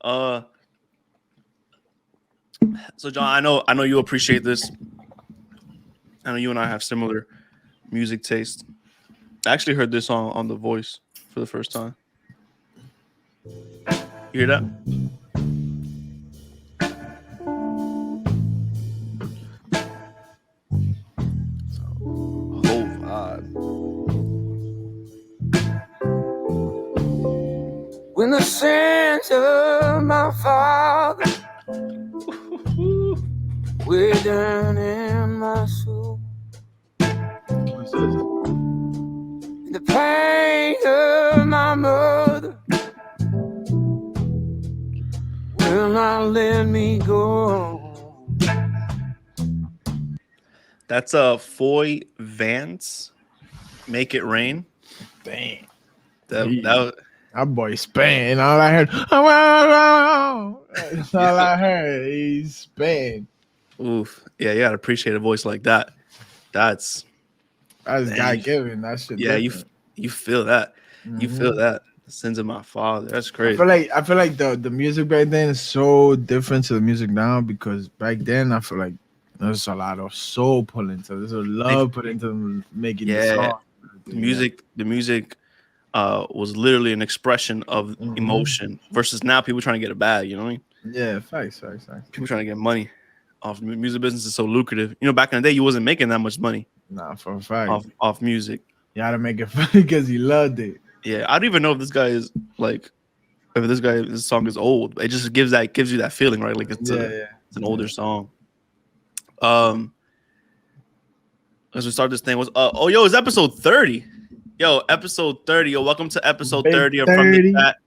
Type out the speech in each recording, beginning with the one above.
So John, I know you appreciate this. I know you and I have similar music taste. I actually heard this song on The Voice for the first time. You hear that? Whole vibe. When the sins of my father way down in my soul, the pain of my mother will not let me go. That's Foy Vance. Make It Rain. Dang. That That boy Spain. All I heard. That's all I heard. He's Spain. oof. Yeah, you gotta appreciate a voice like that. That's God given. That shit. yeah, different. you feel that. You Mhm. feel that. The sins of my father. That's I crazy. feel like the music back then is so different to the music now because back then I feel like there's a lot of soul put into. There's a love put into making the Yeah. song. The music was literally an expression of emotion versus now people trying to get a bag, you know what I mean? Yeah, facts. People trying to get money off the music business is so lucrative. You know, back in the day you wasn't making that much money Nah, for a fact. off music. You gotta make it funny because he loved it. Yeah, I don't even know if this guy is like if this song is old. It just gives you that feeling, right? Like it's an older song. As we start this thing was it's episode 30. Yo, episode 30. Yo, welcome to episode 30 of From the Chat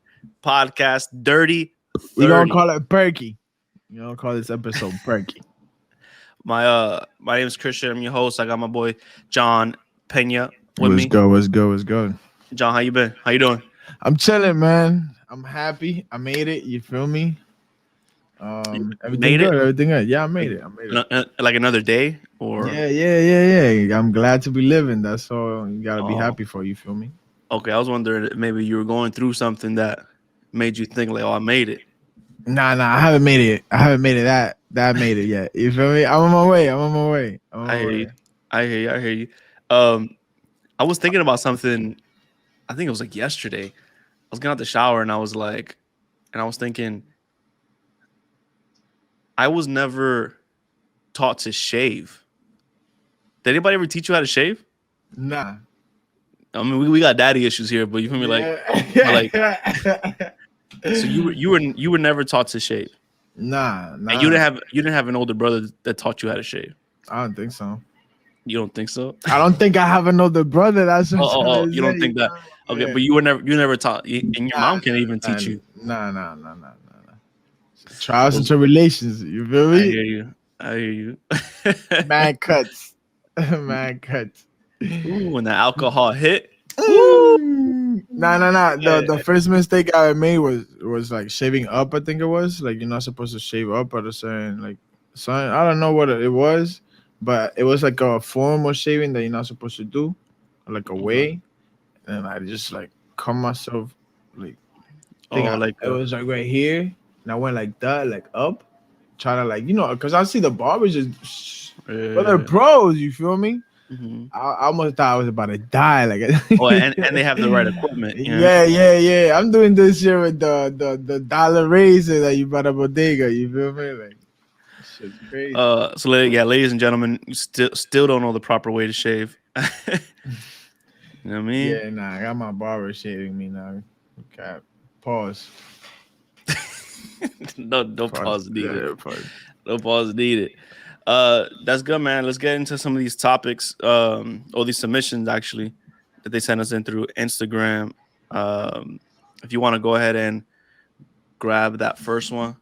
Podcast. Dirty 30. We gonna call it Perky. You don't call this episode Perky. My name is Christian. I'm your host. I got my boy John Pena with me. What's good? John, how you been? How you doing? I'm chilling, man. I'm happy. I made it. You feel me? Everything made good. it? Everything good. Yeah, I made it. Like another day, or Yeah. I'm glad to be living. That's all you gotta be happy for. You feel me? Okay, I was wondering if maybe you were going through something that made you think like, "Oh, I made it." Nah. I haven't made it. That made it yet. You feel me? I'm on my way. I hear you. I was thinking about something. I think it was like yesterday. I was getting out the shower and I was thinking, I was never taught to shave. Did anybody ever teach you how to shave? Nah. I mean, we got daddy issues here, but you feel me? So you were never taught to shave. Nah. And you didn't have an older brother that taught you how to shave. I don't think so. You don't think so? I don't think I have an older brother. That's what you don't think that? Okay, but you never taught, and your mom can't even teach you. Nah. Trials and tribulations. You feel me? I hear you. Man cuts. Ooh, when the alcohol hit. Nah. The first mistake I made was like shaving up. I think it was like you're not supposed to shave up at a certain like something. I don't know what it was, but it was like a form of shaving that you're not supposed to do, like a way. And I just like cut myself like. It was like right here, and I went like that, like up, trying to like because I see the barbers just, but they're pros. You feel me? Mm-hmm. I almost thought I was about to die. Like, and they have the right equipment. You know? Yeah. I'm doing this shit with the dollar razor that you bought at Bodega. You feel me? Like, shit's crazy. So ladies and gentlemen, you still don't know the proper way to shave. You know what I mean? Yeah, nah. I got my barber shaving me now. Okay, pause. No pause needed. No pause needed. That's good, man. Let's get into some of these topics, or these submissions actually that they sent us in through Instagram. If you want to go ahead and grab that first one.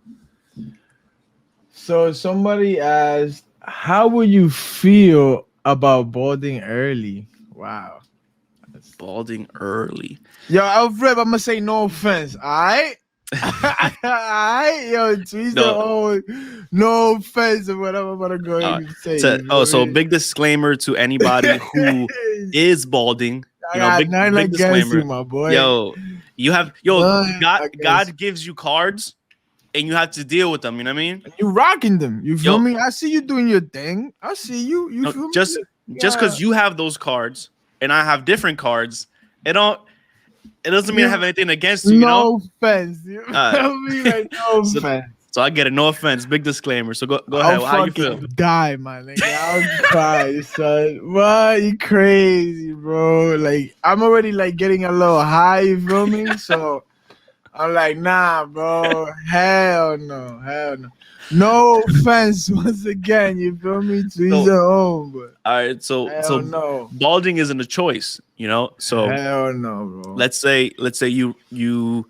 So somebody asked, "How would you feel about balding early?" Wow, balding early. Yo, Alfred, I'm gonna say no offense. All right. Yo, no offense of what I'm about to go ahead and say. So big disclaimer to anybody who is balding. Big disclaimer, you, my boy. God gives you cards and you have to deal with them. You know what I mean? You rocking them. You feel Yo. me? I see you doing your thing. I see you. You No, feel just me? because you have those cards and I have different cards, it doesn't mean I have anything against you. You know? No offense. You feel me? Like no offense. So I get it. No offense. Big disclaimer. So go I'll ahead. How you feel? fucking die, my nigga. I'll cry, son. What? You crazy, bro? Like I'm already like getting a little high. You feel me? So I'm like, nah, bro. Hell no. Hell no. No offense once again. You feel me? To each their own, but all right. So no. balding isn't a choice. You know. So hell no, bro. let's say the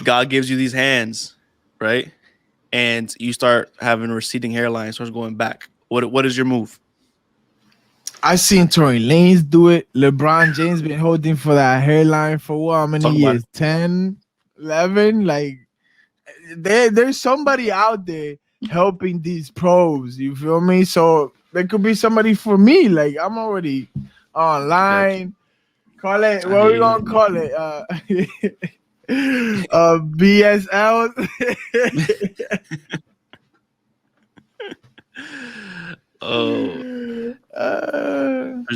God gives you these hands, right? And you start having a receding hairline, starts going back. What is your move? I seen Tory Lanez do it. LeBron James been holding for that hairline for what? How many years? 10, 11? Like there's somebody out there helping these pros. You feel me? So there could be somebody for me. Like I'm already online. Call it. What are we gonna call it? BSL.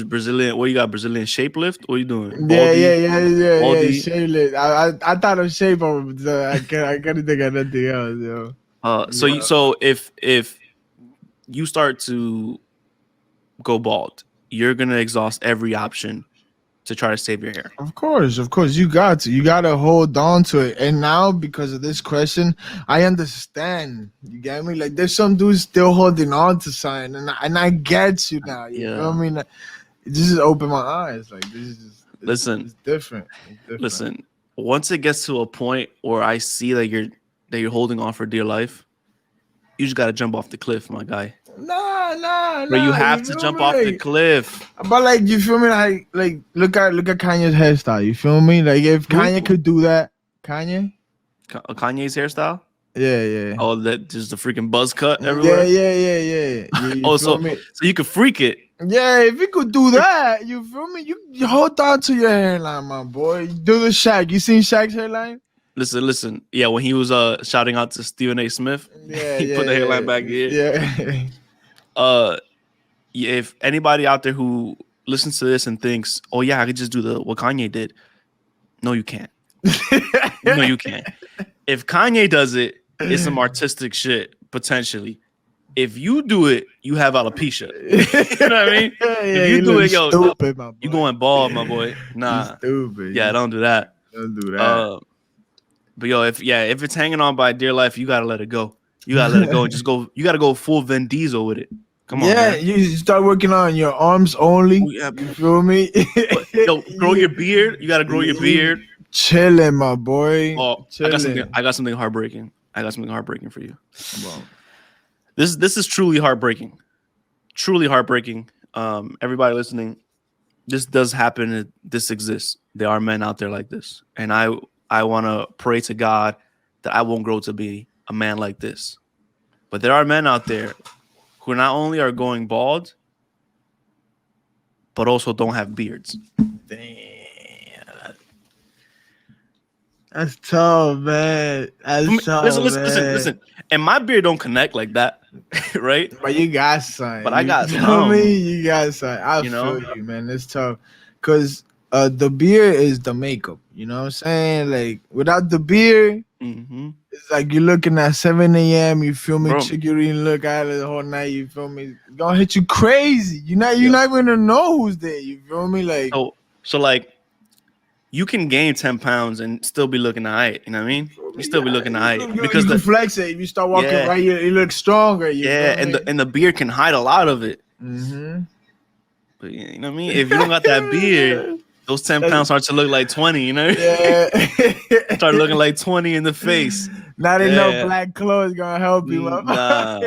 Brazilian. What you got? Brazilian shape lift? What are you doing? Yeah. Shape lift. I thought of shape of. I couldn't think of nothing else, yo. So if you start to go bald, you're gonna exhaust every option to try to save your hair. Of course, you got to hold on to it. And now because of this question, I understand. You get me? Like there's some dudes still holding on to something, and I get you now. You know what I mean? It just opened my eyes. Like this is it's different. Listen, once it gets to a point where I see that you're holding on for dear life, you just gotta jump off the cliff, my guy. Nah. But you have to jump off the cliff. But like, you feel me? Like look at Kanye's hairstyle. You feel me? Like if Kanye could do that, Kanye's hairstyle. Yeah. Oh, that just the freaking buzz cut everywhere. Yeah. So you could freak it. Yeah, if you could do that, you feel me? You hold on to your hairline, my boy. Do the Shaq. You seen Shaq's hairline? Listen. Yeah, when he was shouting out to Stephen A. Smith, he put the hairline back in. Yeah. If anybody out there who listens to this and thinks, "Oh yeah, I could just do what Kanye did," no, you can't. No, you can't. If Kanye does it, it's some artistic shit potentially. If you do it, you have alopecia. You know what I mean? If you do it, stupid, you going bald, my boy. Nah, you stupid. Yeah, don't do that. Don't do that. But if it's hanging on by dear life, you gotta let it go. You gotta let it go and just go. You gotta go full Vin Diesel with it. Come on, man. You start working on your arms only. You feel me? Grow your beard. You gotta grow your beard. Chilling, my boy. Oh, I got something heartbreaking. For you. Wow. This is truly heartbreaking. Truly heartbreaking. Everybody listening, this does happen. This exists. There are men out there like this, and I want to pray to God that I won't grow to be a man like this. But there are men out there who not only are going bald, but also don't have beards. Damn. That's tough, man. Listen. And my beard don't connect like that, right? But you got something. But I got some. You know what I mean? You got something. I feel you, man. It's tough. Because the beard is the makeup. You know what I'm saying? Like, without the beard, it's like you're looking at 7 a.m. You feel me? Chickering, look at it the whole night. You feel me? It's gonna hit you crazy. You're not gonna know who's there. You feel me? Like, so like, you can gain 10 pounds and still be looking alright. You know what I mean? You still be looking alright because you can flex it. If you start walking right, you look stronger. And the beard can hide a lot of it. But you know what I mean? If you don't got that beard, those 10 pounds start to look like 20. You know? Yeah. Start looking like 20 in the face. Not enough black clothes gonna help you. Nah.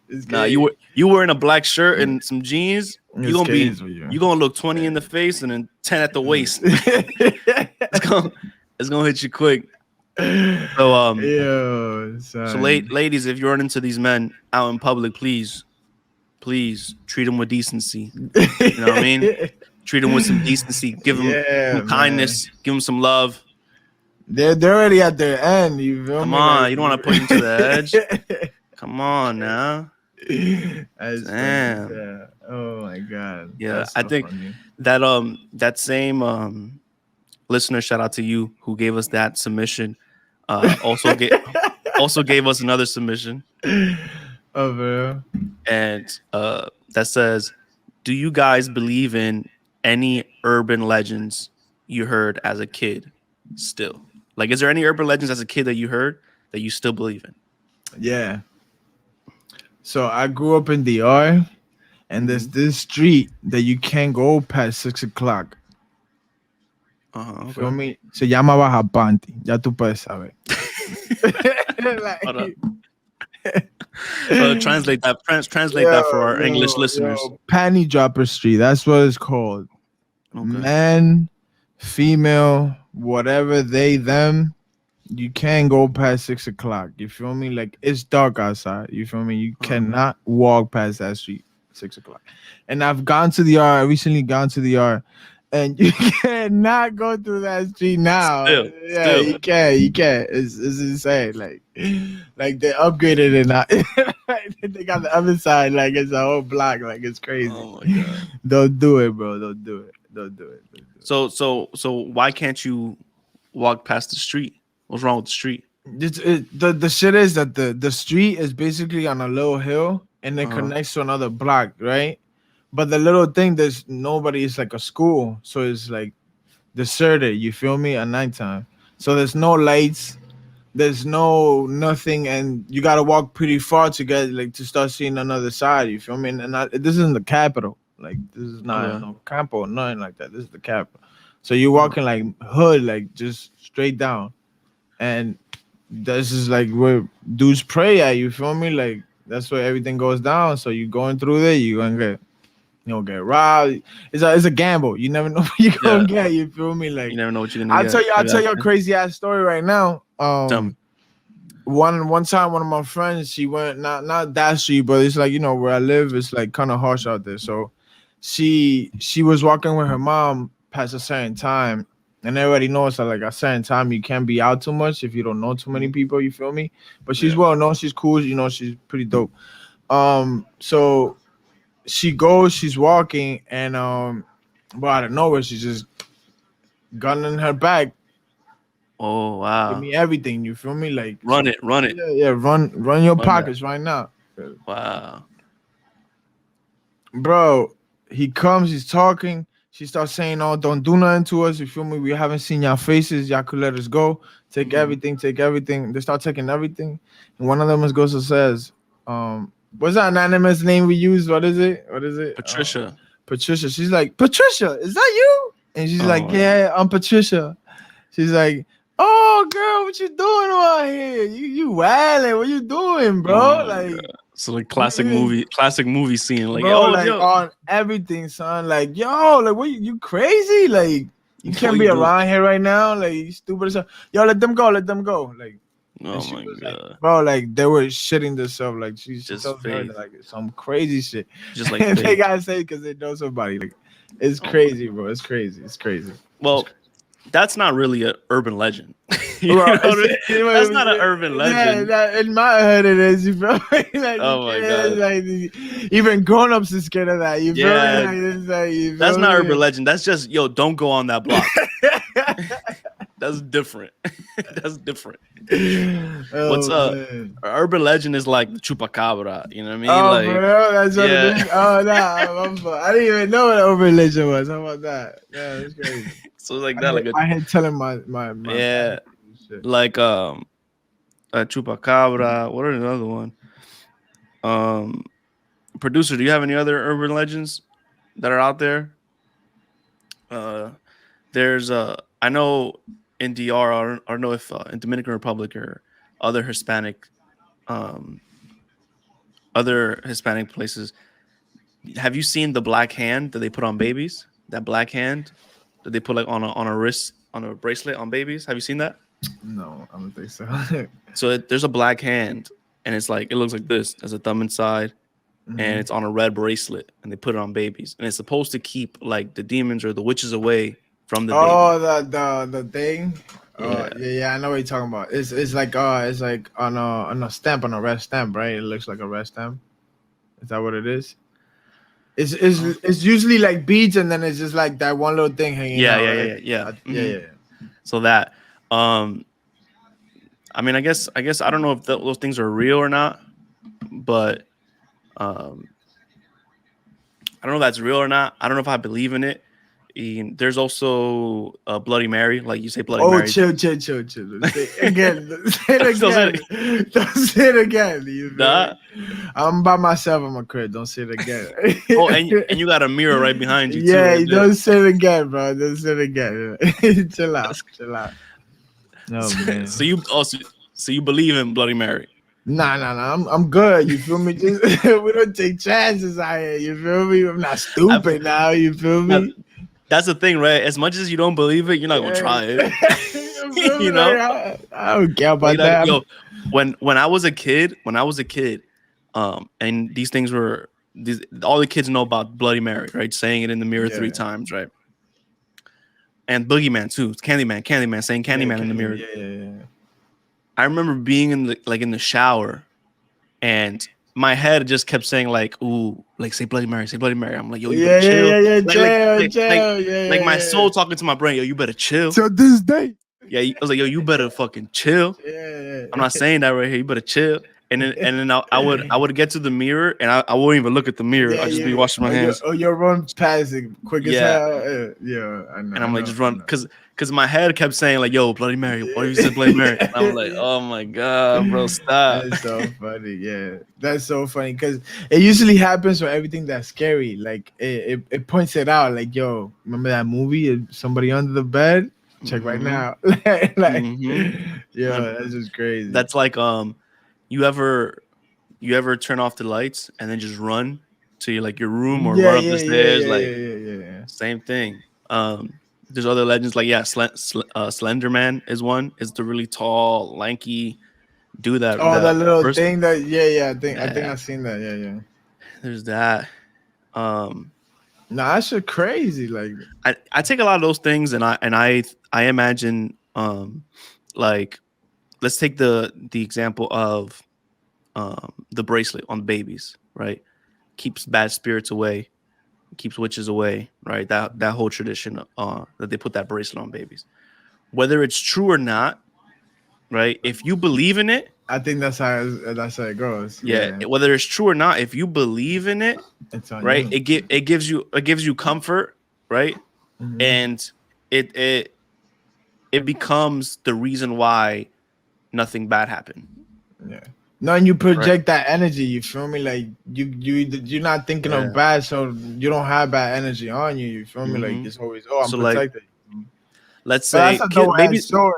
It's nah, you wearing a black shirt and some jeans. You gonna look 20 in the face and then 10 at the waist. It's gonna hit you quick. So ladies, if you run into these men out in public, please treat them with decency. You know what I mean? Treat them with some decency. Give them some kindness. Give them some love. They're already at their end. You feel Come me? on, Like, you don't want to put him to the edge. Come on now. that's funny. Damn. Yeah. Oh my god, Yeah, that's I so think funny. that same listener, shout out to you who gave us that submission. Also gave us another submission, Oh man. and that says, "Do you guys believe in any urban legends you heard as a kid? Still, like, is there any urban legends as a kid that you heard that you still believe in?" Yeah. So I grew up in DR, and there's Mm-hmm. this street that you can't go past 6 o'clock. You feel Okay. me? Se llama Baja Panty. Ya tú puedes saber. Hold up. Like, Translate that for yo, our English yo, listeners. yo, Panty Dropper Street. That's what it's called. Okay. Man, female, whatever they, them, you can't go past 6 o'clock. You feel me? Like it's dark outside. You feel me? You Uh-huh. cannot walk past that street 6 o'clock. And I've gone to the yard. I recently gone to the yard, and you cannot go through that street now. Yeah, Still. you can't. You can't. It's insane. Like they upgraded it now. They got the other side. Like it's a whole block. Like it's crazy. Oh my god. Don't do it, bro. Don't do it. Don't do it. Don't do it. So why can't you walk past the street? What's wrong with the street? The shit is that the street is basically on a little hill and it Uh-huh. connects to another block, right? But the little thing, there's nobody. It's like a school, so it's like deserted. You feel me? At nighttime, so there's no lights, there's no nothing, and you gotta walk pretty far to get like to start seeing another side. You feel me? This isn't the capital. Like this is not Okay. no campo, nothing like that. This is the capital. So you're walking like hood, like just straight down, and this is like where dudes pray at. You feel me? Like that's where everything goes down. So you going through there, you gonna get robbed. It's a gamble. You never know what you're gonna get. You feel me? Like You never know what you're gonna get. I'll tell you a crazy ass story right now. Tell me. One time one of my friends, she went not that street, but it's like, where I live, it's like kind of harsh out there. So she was walking with her mom past a certain time, and everybody knows that like a certain time you can't be out too much if you don't know too many people. You feel me? But she's well known. She's cool. She's pretty dope. So she's walking, and but out of nowhere, she's just gun in her back. Oh Give wow. me everything. You feel me? Like Run it. yeah. Run your Run pockets right now, Wow. bro. He comes. He's talking. She starts saying, "Oh, don't do nothing to us. You feel me? We haven't seen your faces. Y'all could let us go. Take everything. Take everything." They start taking everything, and one of them goes and says, "What's that anonymous name we use? What is it? Patricia. Patricia." She's like, "Patricia, is that you?" And she's like, "Yeah, I'm Patricia." She's like, "Oh, girl, what you doing around here? You wilding? What you doing, bro?" Oh, like, God. So like classic movie scene. Like, bro, oh, like yo, on everything, son. Like, yo, like, what you crazy? Like, you What can't you be doing? around here right now. Like, you stupid as hell. Yo, let them go. Let them go. Like, Oh she my was god. like, bro, like they were shitting themselves. Like she Just told her faith. that, like some crazy shit. Just like And they faith. gotta say because they know somebody. Like, it's Oh my crazy, bro. It's crazy. It's crazy. Well, that's not really an urban legend. You Bro, know what I mean? That's not an urban legend. Yeah, in my head it is. You feel me? Like, Oh my yeah, god. like, even grown-ups are scared of that. You feel Yeah. me? Like, it's like, you That's feel not me? urban legend. That's just, yo, don't go on that block. That's different. That's different. Oh, What's up? man. Urban legend is like the chupacabra. You know what I mean? Oh, like, for real? That's what yeah. it is? Oh, nah. I didn't even know what urban religion was. How about that? Yeah, that's crazy. So it's like that, like I had telling my yeah, shit. like a chupacabra. What are another one? Producer, do you have any other urban legends that are out there? There's I know in DR, I don't know if in Dominican Republic or other Hispanic um places. Have you seen the black hand that they put on babies? That black hand that they put like on a wrist, on a bracelet on babies. Have you seen that? No, I don't think so. So there's a black hand, and it's like, it looks like this. There's a thumb inside, and it's on a red bracelet, and they put it on babies, and it's supposed to keep like the demons or the witches away from the baby. Oh, the thing. Yeah. I know what you're talking about. It's like on a stamp, on a red stamp, right? It looks like a red stamp. Is that what it is? It's usually like beads, and then it's just like that one little thing hanging Yeah, out, yeah, right? yeah, yeah. Yeah. So that, um, I mean, I guess I don't know if those things are real or not, but um, I don't know if that's real or not. I don't know if I believe in it. And there's also a Bloody Mary, like you say, Bloody Oh, Mary. chill. Don't say it again. Say it Don't say again. Don't say it again. You feel Nah. me? I'm by myself. I'm a crib. Don't say it again. Oh, and you got a mirror right behind you too. Yeah, Right there. don't say it again, bro. Don't say it again. Chill out. Oh man. So you believe in Bloody Mary? Nah. I'm good. You feel me? Just we don't take chances out here. You feel me? I'm not stupid now. You feel me? That's the thing, right? As much as you don't believe it, you're not gonna try it. You feel me? You know, I don't care about like that. yo, when I was a kid, and these things were all the kids know about Bloody Mary, right? Saying it in the mirror 3 times, right? And Boogeyman too, Candyman, saying Candyman in the mirror. Yeah. I remember being in the shower, and my head just kept saying like, "Ooh, like say Bloody Mary, say Bloody Mary." I'm like, "Yo, you better chill." Like my soul talking to my brain, "Yo, you better chill." Till this day. Yeah, I was like, "Yo, you better fucking chill." Yeah. I'm not saying that right here. You better chill. And then I would get to the mirror, and I wouldn't even look at the mirror. I'd just be washing my hands. You'll run past it quick as Yeah. hell. Yeah, I know. And I'm like, just run, because my head kept saying like, "Yo, Bloody Mary." What if you said Bloody Mary? And I'm like, "Oh my god, bro, stop." That's so funny. Yeah, that's so funny because it usually happens for everything that's scary. Like it points it out. Like, yo, remember that movie? Somebody under the bed. Check right now. Yeah, that's just crazy. That's like you ever turn off the lights and then just run to your room or run up the stairs, like yeah. same thing. There's other legends like Slender Man is one. Is the really tall, lanky dude that Oh, that little first. thing that I think I've seen that. Yeah. There's that. Nah, that shit crazy. Like I take a lot of those things and I imagine like let's take the example of the bracelet on babies, right? Keeps bad spirits away, keeps witches away, right? That whole tradition that they put that bracelet on babies. Whether it's true or not, right? If you believe in it, I think that's how it goes. yeah. Whether it's true or not, if you believe in it, it's on right? you. It gives you comfort, right? Mhm. And it becomes the reason why nothing bad happened. Yeah. No, and you project that energy. You feel me? Like you're not thinking of bad, so you don't have bad energy on you. You feel me? Like it's always I'm protected. Let's say that's a dope story.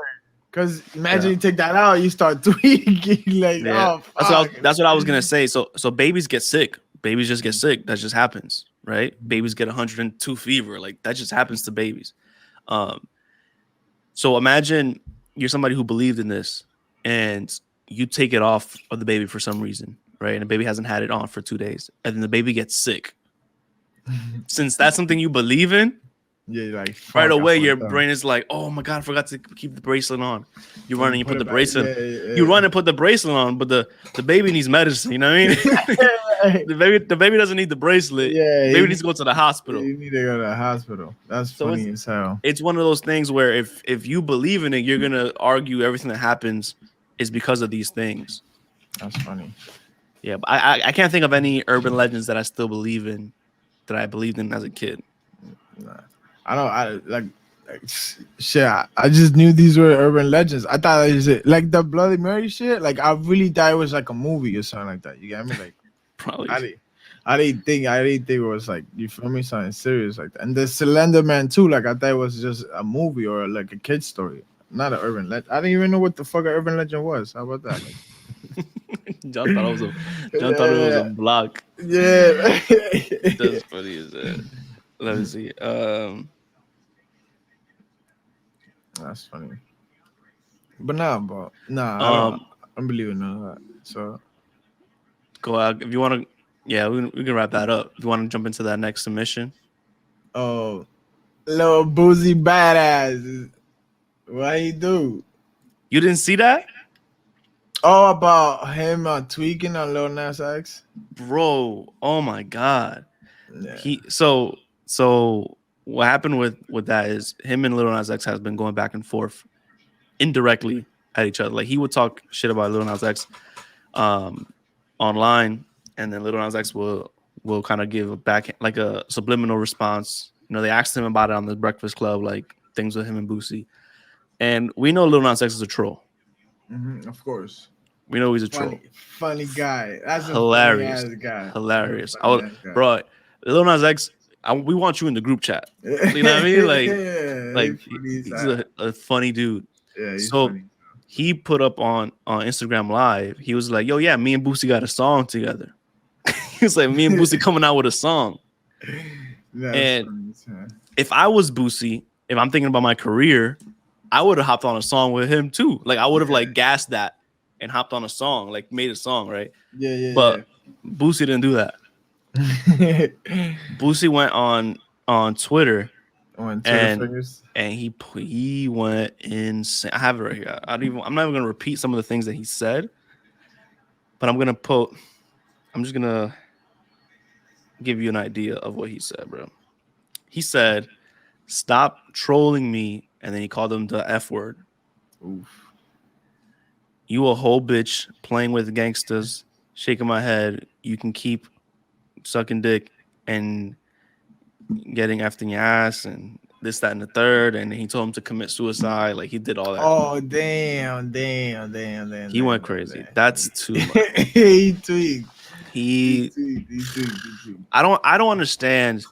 Because imagine you take that out, you start tweaking. Like, oh, fuck. That's what I was gonna say. So babies get sick. Babies just get sick. That just happens, right? Babies get 102 fever. Like that just happens to babies. So imagine you're somebody who believed in this, and you take it off of the baby for some reason, right? And the baby hasn't had it on for 2 days, and then the baby gets sick. Since that's something you believe in, like right away your brain is like, oh my god, I forgot to keep the bracelet on. You run and you put the bracelet. You run and put the bracelet on, but the baby needs medicine. You know what I mean? the baby doesn't need the bracelet. Yeah, the baby needs to go to the hospital. You need to go to the hospital. That's funny as hell. It's one of those things where if you believe in it, you're gonna argue everything that happens is because of these things. That's funny. Yeah, but I can't think of any urban legends that I still believe in, that I believed in as a kid. Nah. I shit. I just knew these were urban legends. I thought it was like the Bloody Mary shit. Like I really thought it was like a movie or something like that. You get me? Like probably. I didn't think it was like, you feel me, something serious like that. And the Slender Man too. Like I thought it was just a movie or like a kid's story, not an urban legend. I didn't even know what the fuck an urban legend was. How about that? John thought it was a block. Yeah, that's funny as that. Let me see. That's funny. But I don't believe in none of that. So go out if you want to. Yeah, we can wrap that up. If you want to jump into that next submission. Oh, Lil Boosie badass. What he do? You didn't see that, Oh, about him tweaking on Lil Nas X. bro? Oh my god. Yeah. So what happened with that is him and Lil Nas X has been going back and forth indirectly at each other. Like he would talk shit about Lil Nas X um, online, and then Lil Nas X will kind of give a back like a subliminal response. You know, they asked him about it on the Breakfast Club, like things with him and Boosie, and we know Lil Nas X is a troll. Of course. We know he's a troll. Funny guy. That's Hilarious, a funny ass guy. hilarious. Guy. Bro, Lil Nas X. We want you in the group chat. You know what I mean? Like he's a funny dude. Yeah, he's so funny. he put up on Instagram Live. He was like, "Yo, yeah, me and Boosie got a song together." He was like, "Me and Boosie coming out with a song." And if I was Boosie, if I'm thinking about my career, I would have hopped on a song with him too. Like I would have like gassed that and hopped on a song, like made a song, right? Yeah. But Boosie didn't do that. Boosie went on Twitter, and he went insane. I have it right here. I'm not even gonna repeat some of the things that he said, but I'm just gonna give you an idea of what he said, bro. He said, "Stop trolling me," and then he called him the F word. Oof. You a whole bitch playing with gangsters, shaking my head. You can keep sucking dick and getting after your ass and this, that, and the third. And he told him to commit suicide. Like he did all that. Oh, damn. He went crazy. That's too much. He tweaked. He tweaked. I don't understand.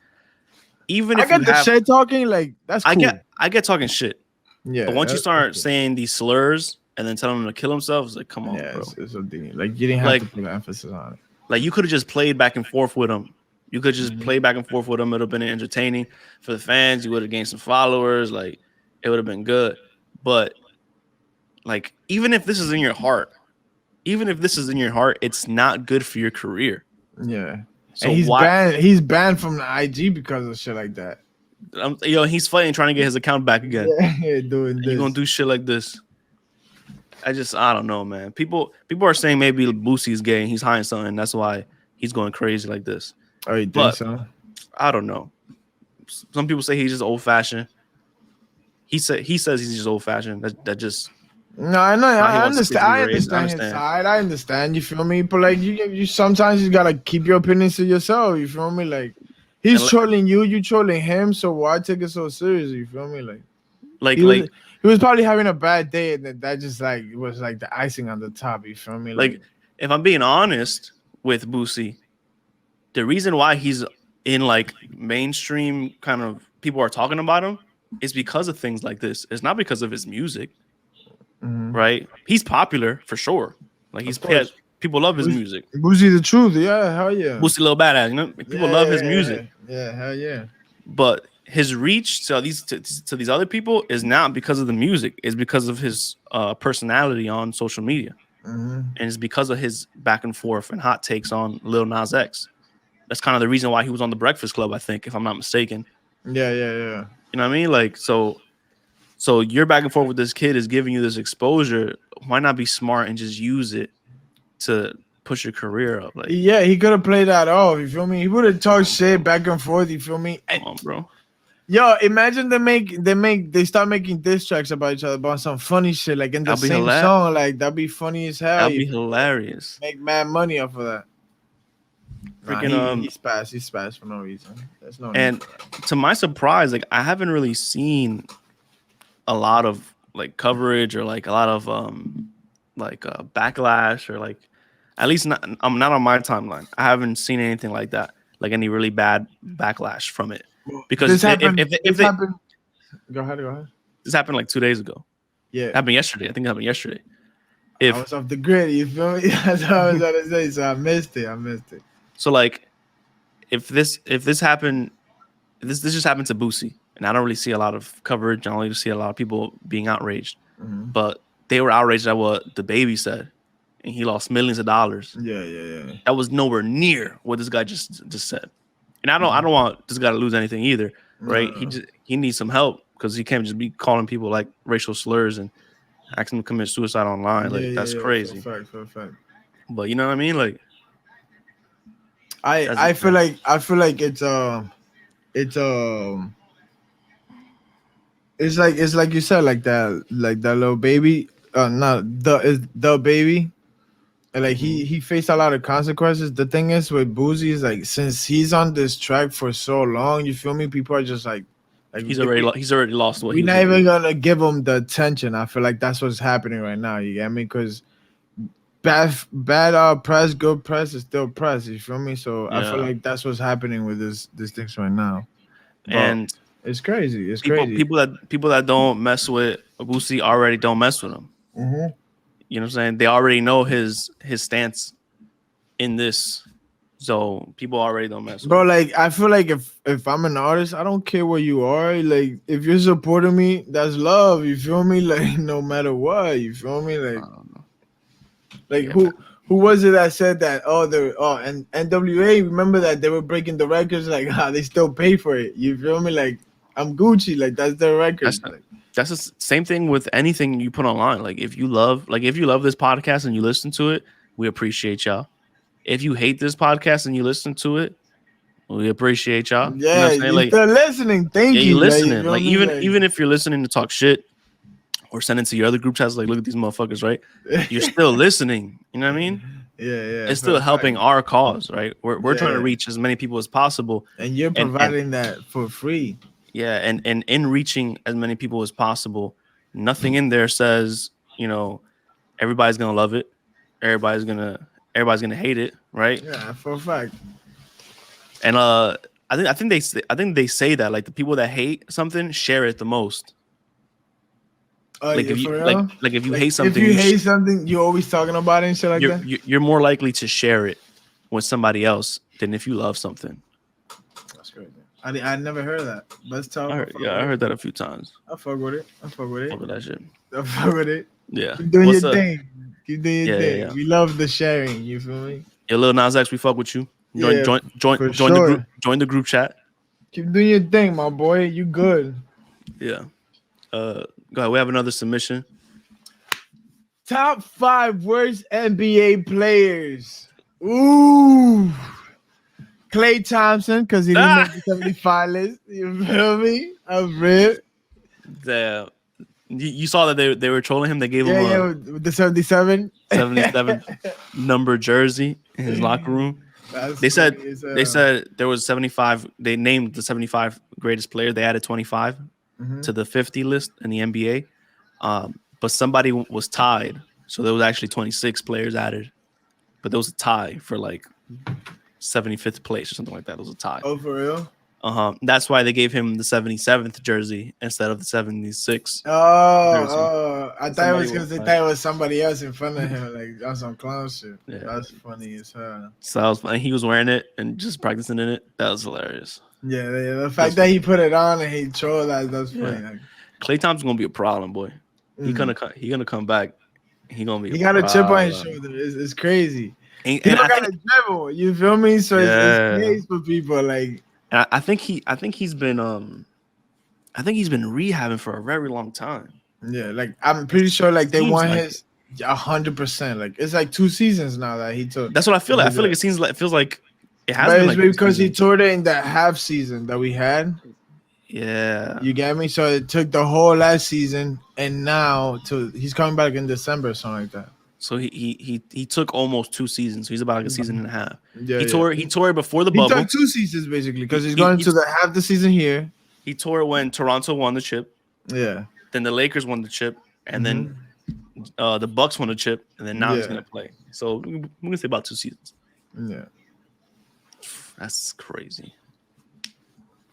Even if I get the shit talking, like that's cool. I get talking shit. Yeah. But once you start saying these slurs and then telling him to kill himself, it's like, come on, bro. It's a thing. Like you didn't have to put emphasis on it. Like you could have just played back and forth with him. You could just play back and forth with him. It would have been entertaining for the fans. You would have gained some followers. Like it would have been good. But like, even if this is in your heart, it's not good for your career. Yeah. So and he's banned from the IG because of shit like that. He's fighting, trying to get his account back again. Yeah, doing this. You're gonna do shit like this. I don't know, man. People are saying maybe Boosie's gay and he's hiding something. That's why he's going crazy like this. Oh, you think so? I don't know. Some people say he's just old fashioned. He says he's just old fashioned. That just no, I know. I understand his side. I understand. You feel me? But like you sometimes you gotta keep your opinions to yourself. You feel me? Like he's trolling you trolling him. So why take it so seriously? You feel me? He was probably having a bad day, and that just like was like the icing on the top. You feel me? Like if I'm being honest with Boosie, the reason why he's in like mainstream kind of people are talking about him is because of things like this. It's not because of his music, right? He's popular for sure. Like people love his music. Boosie the truth, yeah, hell yeah. Boosie little badass, you know. People love his music. Yeah, hell yeah. But his reach to these other people is not because of the music. It's because of his personality on social media, and it's because of his back and forth and hot takes on Lil Nas X. That's kind of the reason why he was on the Breakfast Club, I think, if I'm not mistaken. Yeah. You know what I mean? Like, so you're back and forth with this kid is giving you this exposure. Why not be smart and just use it to push your career up? Like, yeah, he could have played that off. You feel me? He would have talked shit back and forth. You feel me? Come on, bro. Yo, imagine they start making diss tracks about each other about some funny shit like in the same song. Like that'd be funny as hell. That'd be hilarious. Make mad money off of that. Freaking he spazzed for no reason. There's no and to my surprise, like I haven't really seen a lot of like coverage or like a lot of backlash or like at least I'm not on my timeline. I haven't seen anything like that, like any really bad backlash from it. Because this happened. Go ahead. This happened like 2 days ago. Yeah, it happened yesterday. I think it happened yesterday. I was off the grid. You feel me? That's what I was gonna say. So I missed it. So like, if this happened, this just happened to Boosie, and I don't really see a lot of coverage. I don't really see a lot of people being outraged, but they were outraged at what the baby said, and he lost millions of dollars. Yeah. That was nowhere near what this guy just said, and I don't want this guy to lose anything either, right? He needs some help, because you can't just be calling people like racial slurs and asking them to commit suicide online. Like that's crazy. For a fact. But you know what I mean? Like I feel like it's it's like you said, like that little baby, not the is the baby, and like he faced a lot of consequences. The thing is with Boosie is like, since he's on this track for so long, you feel me? People are just like he's already lost what we're he was not even doing. gonna give him the attention. I feel like that's what's happening right now. You get me? Because bad press, good press is still press. You feel me? So I feel Yeah. like that's what's happening with this things right now. But And it's crazy. It's people crazy. people that don't mess with Boosie already don't mess with him. Mm-hmm. You know what I'm saying? They already know his stance in this. So people already don't mess with Bro, him. like I feel like if I'm an artist, I don't care where you are. Like if you're supporting me, that's love. You feel me? Like no matter what, you feel me? Like I don't know. like Yeah, who was it that said that? And NWA. Remember that they were breaking the records. Like they still pay for it. You feel me? Like I'm Gucci. Like that's their record. That's the same thing with anything you put online. Like if you love this podcast and you listen to it, we appreciate y'all. If you hate this podcast and you listen to it, we appreciate y'all. You know Yeah, what I'm saying? you Like, still listening. Thank yeah, you. you Like, you listening. feel Like me? even if you're listening to talk shit or send it to your other group chats, like look at these motherfuckers, right? You're still listening. You know what I mean? Yeah. It's still helping our cause, right? We're trying to Yeah. reach as many people as possible. And you're providing that for free. Yeah, and in reaching as many people as possible, nothing in there says, you know, everybody's gonna love it, everybody's gonna hate it, right? Yeah, for a fact. And I think they say that like the people that hate something share it the most. Like if you like if you hate something, if you hate something, you're always talking about it and shit like that. You're more likely to share it with somebody else than if you love something. That's crazy. I never heard of that. Let's talk. I heard that a few times. I fuck with it. Fuck with that shit. I fuck with it. Yeah. Keep doing your thing. Keep doing your thing. Yeah. We love the sharing. You feel me? Yeah, Lil Nas X, we fuck with you. Join the group chat. Keep doing your thing, my boy. You good? Yeah. Go ahead. We have another submission. Top 5 worst NBA players. Ooh. Klay Thompson, because he didn't make the 75 list. You feel me? I'm rip. Damn. You saw that they were trolling him. They gave him the 77 number jersey in his locker room. They said there was 75. They named the 75 greatest player. They added 25 to the 50 list in the NBA. But somebody was tied. So there was actually 26 players added. But there was a tie for like 75th place or something like that. It was a tie. Oh, for real? That's why they gave him the 77th jersey instead of the 76. I thought it was because they thought it was somebody else in front of him. Like, that's some clown shit. Yeah. That's funny as hell. So that was funny. He was wearing it and just practicing in it. That was hilarious. Yeah. The fact that he put it on and he trolled that's funny. Yeah. Like, Klay Thompson's gonna be a problem, boy. He gonna come back. He gonna be. He got a chip on his shoulder. It's crazy. And He got a dribble. You feel me? So it's crazy for people. Like, I think he's been rehabbing for a very long time. Yeah, like I'm pretty sure like they want his 100%. Like it's like 2 seasons now that he took. That's what I feel like. I feel like it feels like it has but been it's like because he toured it in that half season that we had. Yeah. You get me? So it took the whole last season and now he's coming back in December or something like that. So he took almost 2 seasons. So he's about like a season and a half. Yeah, he tore before the bubble. He took 2 seasons basically because he's going to the half the season here. He tore when Toronto won the chip. Yeah. Then the Lakers won the chip, and then the Bucks won the chip, and then now he's gonna play. So we're gonna say about 2 seasons. Yeah. That's crazy.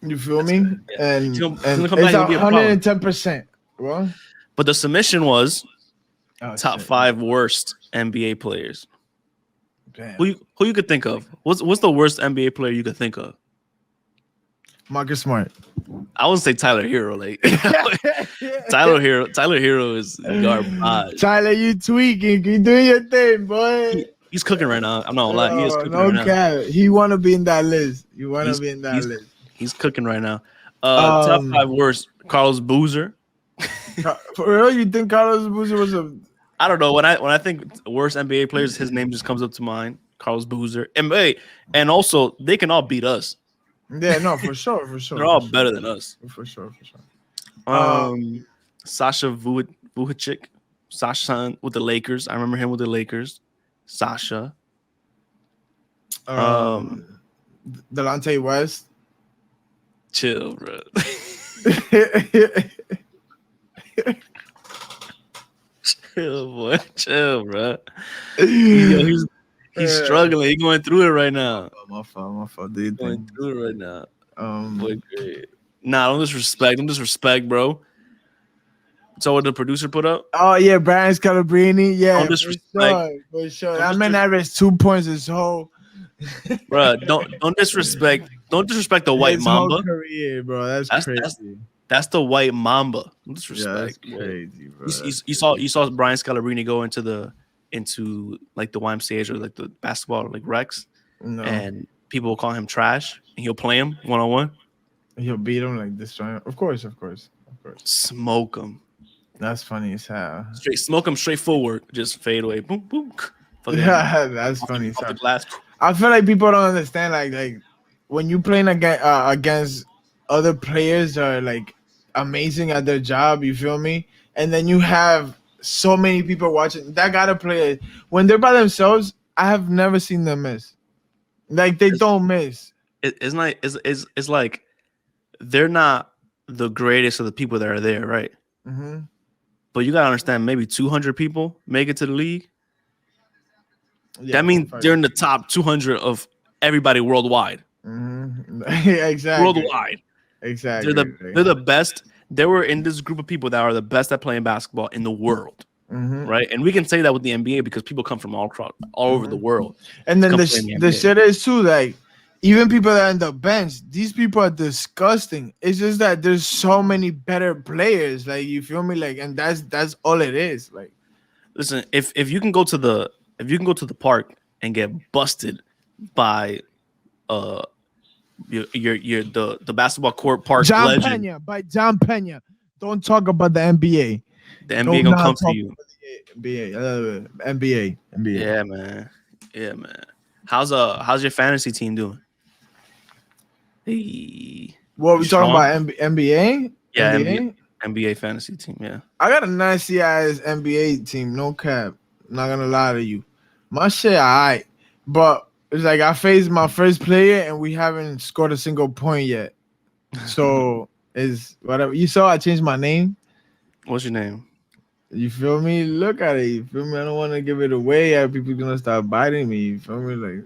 You feel me? Yeah. And it's it's 110%. Well, but the submission was top 5 worst NBA players. Damn. Who you could think of? What's the worst NBA player you could think of? Marcus Smart. I would say Tyler Hero. Like Tyler Hero is garbage. Tyler, you tweaking? You doing your thing, boy. He's cooking right now. I'm not gonna lie. He is cooking right now. He wanna be in that list. You wanna be in that list. He's cooking right now. Top Um, 5 worst. Carlos Boozer. for real, you think Carlos Boozer was a? I don't know. When I think worst NBA players, his name just comes up to mind. Carlos Boozer. And also they can all beat us. Yeah, no, for sure, for sure, They're all better than us. for sure, for sure. Sasha Vujacic. Sasha with the Lakers. I remember him with the Lakers. Sasha. Delonte West. Chill, bro. Chill, boy. Chill, bro. He's struggling. He's going through it right now. My fault. Do you Going think? through it right now. Boy, Um, great. Nah, don't disrespect, bro. So what the producer put up? oh yeah, Brian Scalabrine. Yeah, Don't disrespect. for sure. Don't That man averaged 2 points his whole. Bro, don't disrespect. Don't disrespect the white his whole mamba. career, bro. That's crazy. That's the white mamba. Don't Yeah, disrespect. that's crazy, bro. You saw Brian Scalabrine go into like the YMCA's or like the basketball like Rex, No, and people will call him trash, and he'll play him 1-on-1. he'll beat him like this. Of course. Smoke him. That's funny as hell. Smoke him straight forward. Just fade away. Boom, boom. Yeah, that's funny as Off the hell. glass. I feel like people don't understand like when you playing against other players that are like amazing at their job, you feel me? And then you have so many people watching that gotta play when they're by themselves. I have never seen them miss. Like they don't miss. It's like they're not the greatest of the people that are there, right? Mm-hmm. But you gotta understand, maybe 200 people make it to the league. Yeah, That means they're in the top 200 of everybody worldwide. Mm-hmm. Yeah, exactly. Worldwide. Exactly. They're the best. They were in this group of people that are the best at playing basketball in the world. Mm-hmm. Right? And we can say that with the NBA because people come from all over the world. And then the NBA. shit is too, like, even people that are on the bench, these people are disgusting. It's just that there's so many better players, like, you feel me? Like, and that's all it is. Like, listen, if you can go to the park and get busted by the basketball court park John legend, Pena, by John Pena. Don't talk about the NBA. the NBA gonna come for you. NBA. Yeah, man. How's your fantasy team doing? Hey, What we talking about? NBA? Yeah, NBA fantasy team. Yeah, I got a nice ass NBA team. No cap. Not gonna lie to you. My shit, alright, but it's like I faced my first player and we haven't scored a single point yet. So it's whatever. You saw I changed my name. What's your name? You feel me? Look at it. You feel me? I don't want to give it away. People gonna start biting me. You feel me? Like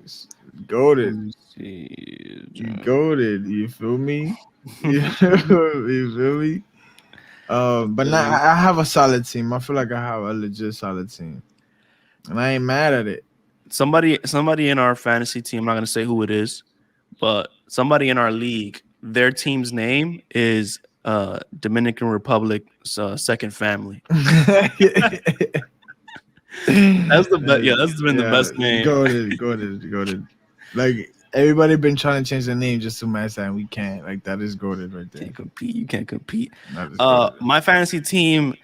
goated. You goated. You feel me? You feel me? But now I have a solid team. I feel like I have a legit solid team, and I ain't mad at it. Somebody in our fantasy team, I'm not gonna say who it is, but somebody in our league, their team's name is Dominican Republic's second family. That's the best. Yeah, that's been the best name. Goated. Like everybody been trying to change their name just to match that, and we can't. Like that is goated right there. You can't compete. My fantasy team,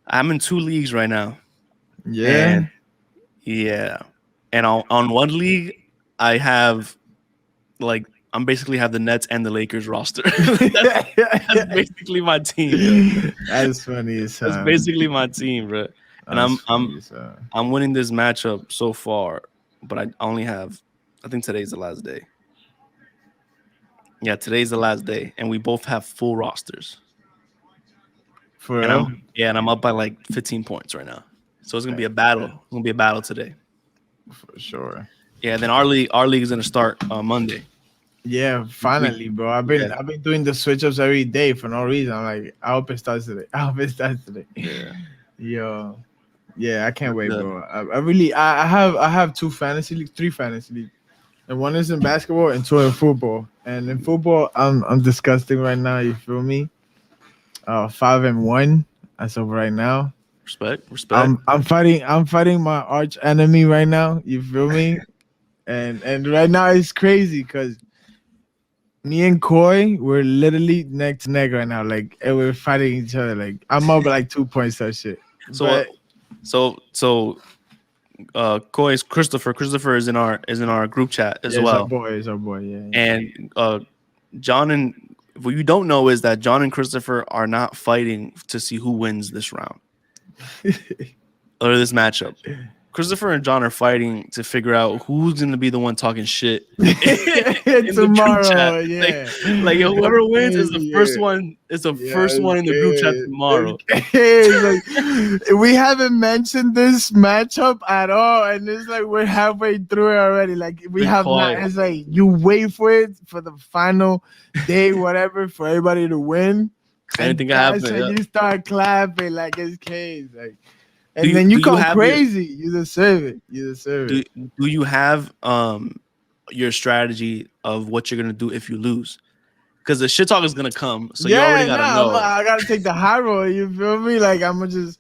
I'm in 2 leagues right now. Yeah. And on one league, I have I'm basically have the Nets and the Lakers roster. that's basically my team. That's funny as hell. That's basically my team, bro. And I'm winning this matchup so far, but I only have, I think today's the last day. Yeah, today's the last day, and we both have full rosters. For real? And I'm up by like 15 points right now. So it's gonna be a battle. It's gonna be a battle today. For sure. Yeah, then our league is gonna start on Monday. Yeah, finally, bro. I've been doing the switch ups every day for no reason. I'm like, I hope it starts today. Yeah. Yo. Yeah, I can't wait, bro. I have 2 fantasy leagues, 3 fantasy leagues. And one is in basketball and 2 in football. And in football, I'm disgusting right now, you feel me? 5-1 as of right now. Respect. I'm fighting my arch enemy right now, you feel me? And right now it's crazy because Me and Koi, we're literally neck to neck right now. Like, and we're fighting each other. Like, I'm up like 2 points that shit. So But Koi is Christopher. Christopher is in our group chat as yeah, it's our well. boy. It's our boy. Yeah. And John and what you don't know is that John and Christopher are not fighting to see who wins this round or this matchup. Christopher and John are fighting to figure out who's going to be the one talking shit in the group chat. Tomorrow, yeah. Like whoever That's wins is the crazy, first yeah. one. Is the Yeah, first one in the group chat tomorrow. It's like, we haven't mentioned this matchup at all, and it's like we're halfway through it already. Like we Been have quiet. not. It's like you wait for it for the final day, whatever, for everybody to win. Anything can that's happen. when Yeah. you start clapping like it's case, like, and Do you- then do you you go have crazy. You deserve it. You deserve Do it. do you have your strategy of what you're gonna do if you lose? Because the shit talk is gonna come, so you already gotta know. I gotta take the high road. You feel me? Like I'm gonna just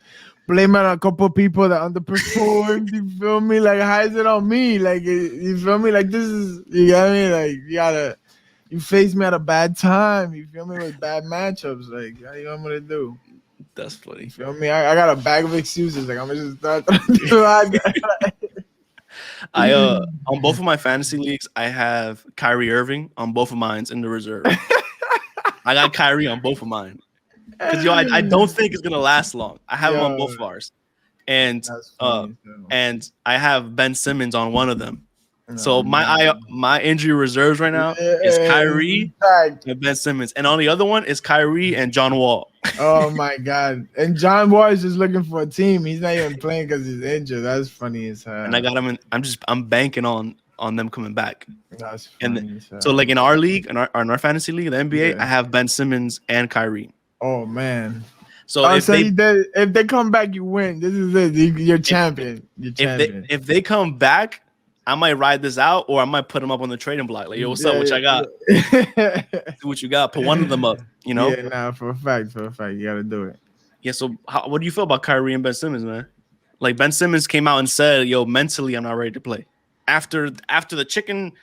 blame it on a couple of people that underperformed. You feel me? Like how is it on me? Like you feel me? Like this is you got me. Like you face me at a bad time. You feel me with bad matchups. Like how you want me to do? That's funny. You feel me? I got a bag of excuses. Like I'm gonna just start. I on both of my fantasy leagues, I have Kyrie Irving on both of mine in the reserve. I got Kyrie on both of mine because I don't think it's gonna last long. I have him on both of ours, and That's funny. and I have Ben Simmons on one of them. No, So my injury reserves right now is Kyrie and Ben Simmons, and on the other one is Kyrie and John Wall. Oh my god! And John Wall is just looking for a team. He's not even playing because he's injured. That's funny as hell. And I got him in. I'm banking on them coming back. That's And funny as hell. so like in our league, in our fantasy league, the NBA, Yeah. I have Ben Simmons and Kyrie. Oh man! So Oh, if so they if they come back, you win. This is it. You're champion. You're champion. if they come back, I might ride this out, or I might put them up on the trading block. Like, yo, what's up? What I got? Yeah. See what you got. Put one of them up. You know. Yeah, nah, for a fact, you gotta do it. Yeah. So what do you feel about Kyrie and Ben Simmons, man? Like Ben Simmons came out and said, "Yo, mentally, I'm not ready to play." After the chicken,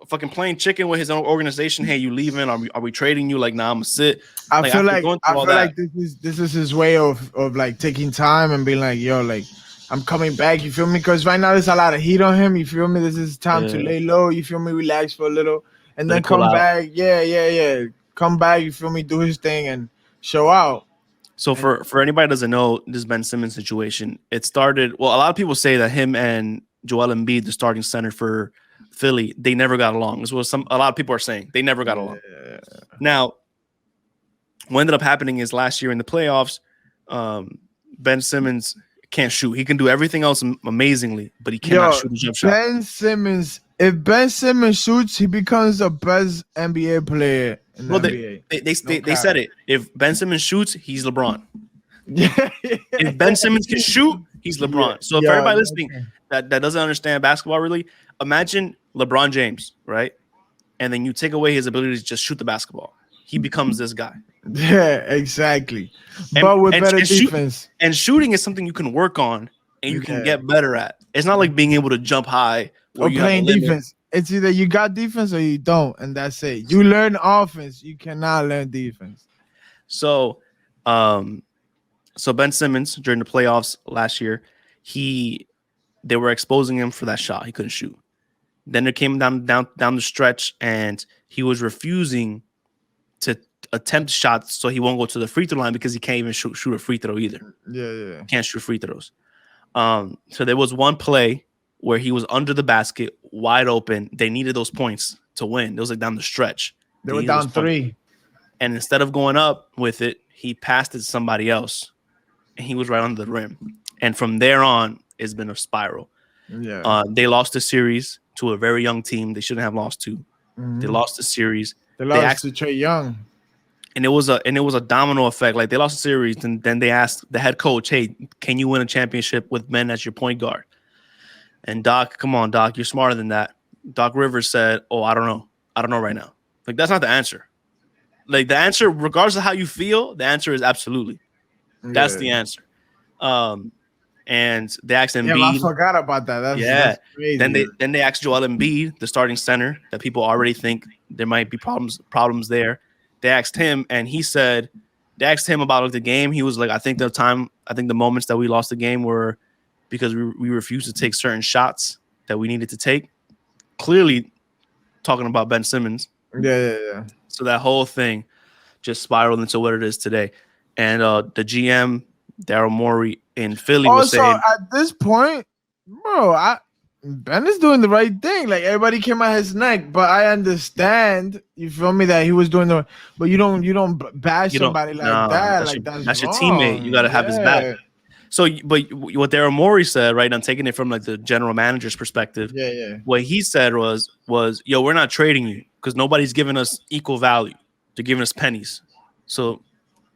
fucking playing chicken with his own organization. Hey, you leaving? Are we trading you? Like, nah, I'm gonna sit. I feel after going like through all that, this is his way of like taking time and being like, yo, like I'm coming back. You feel me? Because right now there's a lot of heat on him. You feel me? This is time to lay low. You feel me? Relax for a little and Let then it cool come out. back. Yeah. Come back. You feel me? Do his thing and show out. So for anybody that doesn't know this Ben Simmons situation, it started. Well, a lot of people say that him and Joel Embiid, the starting center for Philly, they never got along. This was a lot of people are saying they never got along. Now, what ended up happening is last year in the playoffs, Ben Simmons can't shoot. He can do everything else amazingly, but he cannot shoot a jump shot. Ben Simmons, if Ben Simmons shoots, he becomes the best NBA player in the NBA. They said it. If Ben Simmons shoots, he's LeBron. Yeah. If Ben Simmons can shoot, he's LeBron. So if everybody listening that doesn't understand basketball really, imagine LeBron James, right? And then you take away his ability to just shoot the basketball. He becomes this guy. Yeah, exactly. But with better defense. And shooting is something you can work on and you can get better at. It's not like being able to jump high or playing defense. It's either you got defense or you don't, and that's it. You learn offense, you cannot learn defense. So Ben Simmons during the playoffs last year, they were exposing him for that shot. He couldn't shoot. Then it came down the stretch, and he was refusing to attempt shots, so he won't go to the free throw line because he can't even shoot a free throw either. Yeah. Can't shoot free throws. So there was one play where he was under the basket, wide open. They needed those points to win. It was like down the stretch. They were down 3. And instead of going up with it, he passed it to somebody else, and he was right under the rim. And from there on, it's been a spiral. Yeah. They lost the series to a very young team. They shouldn't have lost to. Mm-hmm. They lost the series. They lost to Trae Young. And it was a domino effect. Like they lost the series, and then they asked the head coach, "Hey, can you win a championship with men as your point guard?" And Doc, come on, Doc, you're smarter than that. Doc Rivers said, "Oh, I don't know right now." Like that's not the answer. Like the answer, regardless of how you feel, the answer is absolutely. That's the answer. And they asked Embiid. Yeah, I forgot about that. That's crazy. Then they asked Joel Embiid, the starting center, that people already think there might be problems there. They asked him, and he said they asked him about like, the game. He was like, I think the moments that we lost the game were because we refused to take certain shots that we needed to take. Clearly talking about Ben Simmons. Yeah. So that whole thing just spiraled into what it is today. And the GM, Daryl Morey in Philly was saying, at this point, bro, Ben is doing the right thing. Like everybody came at his neck, but I understand. You feel me that he was doing but you don't bash somebody like that. Like that's your wrong. teammate. You got to have his back. So, but what Daryl Morey said, right? I'm taking it from like the general manager's perspective. Yeah. What he said was, yo, we're not trading you because nobody's giving us equal value. They're giving us pennies. So,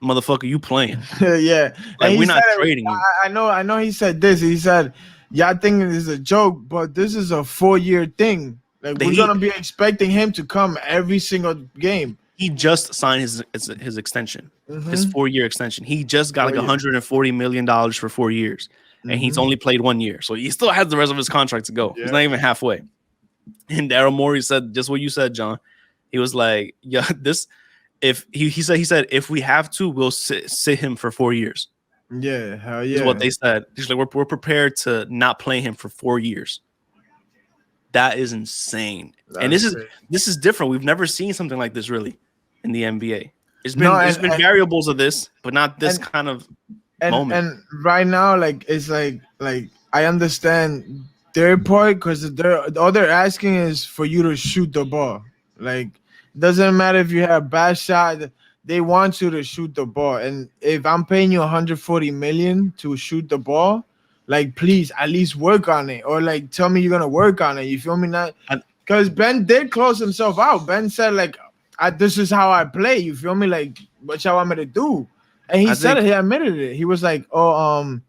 motherfucker, you playing? Yeah, like we're not trading you. I know. He said this. He said, "Y'all think this is a joke, but this is a 4-year thing. Like we're gonna be expecting him to come every single game." He just signed his extension, his 4-year extension. He just got like $140 million for 4 years, and he's only played 1 year, so he still has the rest of his contract to go. Yeah. He's not even halfway. And Daryl Morey said just what you said, John. He was like, "Yeah, this." If he said if we have to, we'll sit him for 4 years. Yeah, hell yeah. Is what they said. He's like, we're prepared to not play him for 4 years. That is insane. And this is different. We've never seen something like this really in the NBA. There's been variables of this, but not this kind of moment. And right now, like it's like I understand their part because all they're asking is for you to shoot the ball. Like doesn't matter if you have a bad shot. They want you to shoot the ball. And if I'm paying you 140 million to shoot the ball, like please at least work on it, or like tell me you're gonna work on it. You feel me? Not because Ben did close himself out. Ben said like, "This is how I play." You feel me? Like, what y'all want me to do? And he said it. He admitted it. He was like, "Oh,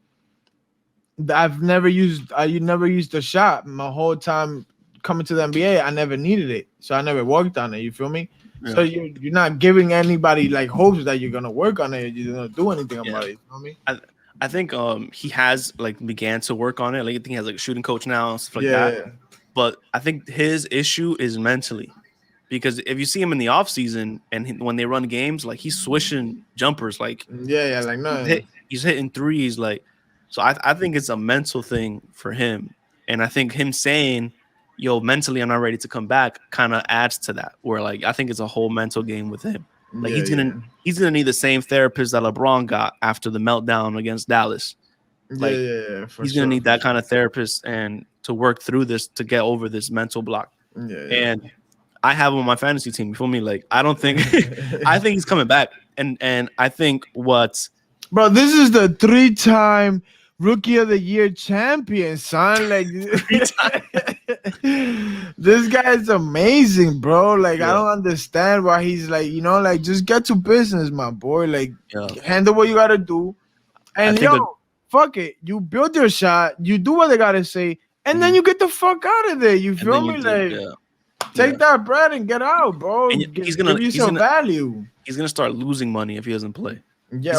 I've never used. You never used the shot my whole time coming to the NBA. I never needed it, so I never worked on it." You feel me? Yeah. So you're not giving anybody like hopes that you're gonna work on it. You're gonna do anything about it. You feel me? I think he has like began to work on it. Like I think he has like a shooting coach now and stuff like that. Yeah. But I think his issue is mentally, because if you see him in the offseason and when they run games, like he's swishing jumpers, like like no, he's hitting threes, like so. I think it's a mental thing for him, and I think him saying, "Yo, mentally, I'm not ready to come back," kind of adds to that. Where like I think it's a whole mental game with him. Like he's gonna need the same therapist that LeBron got after the meltdown against Dallas. Like he's gonna need that kind of therapist and to work through this to get over this mental block. And I have him on my fantasy team. You feel me? Like I don't think I think he's coming back. And I think bro, this is the 3-time Rookie of the Year champion, son. Like this guy is amazing, bro. Like I don't understand why he's like, like just get to business, my boy. Like handle what you gotta do. And fuck it. You build your shot, you do what they gotta say, and then you get the fuck out of there. You feel me? Take that bread and get out, bro. He's gonna give you some value. He's gonna start losing money if he doesn't play. Yeah,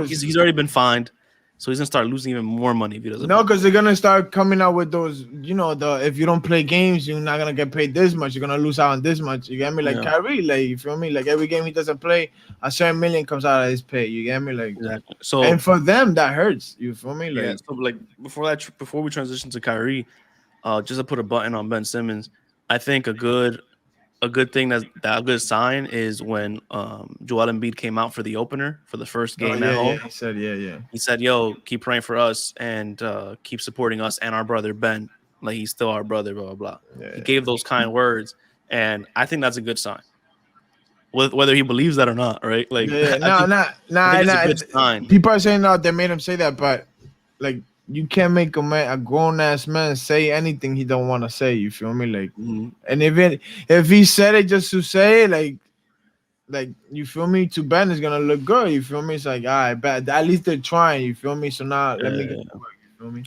he's already been fined. So he's gonna start losing even more money if he doesn't. No, because they're gonna start coming out with those, if you don't play games, you're not gonna get paid this much. You're gonna lose out on this much. You get me? Like Kyrie, like you feel me? Like every game he doesn't play, a certain million comes out of his pay. You get me? Like exactly. So and for them that hurts. You feel me? Like so like before we transition to Kyrie, just to put a button on Ben Simmons, I think a good thing a good sign is when Joel Embiid came out for the opener for the first game at home. He said, He said, "Yo, keep praying for us and keep supporting us and our brother Ben. Like he's still our brother." Blah blah blah. He gave those kind words, and I think that's a good sign. Whether he believes that or not, right? Like, nah. It's a good sign. People are saying they made him say that, but like. You can't make a grown ass man say anything he don't want to say. You feel me? Like, and if he said it just to say it, like you feel me? To Ben is gonna look good. You feel me? It's like, all right, but at least they're trying. You feel me? So now let me get to work. You feel me?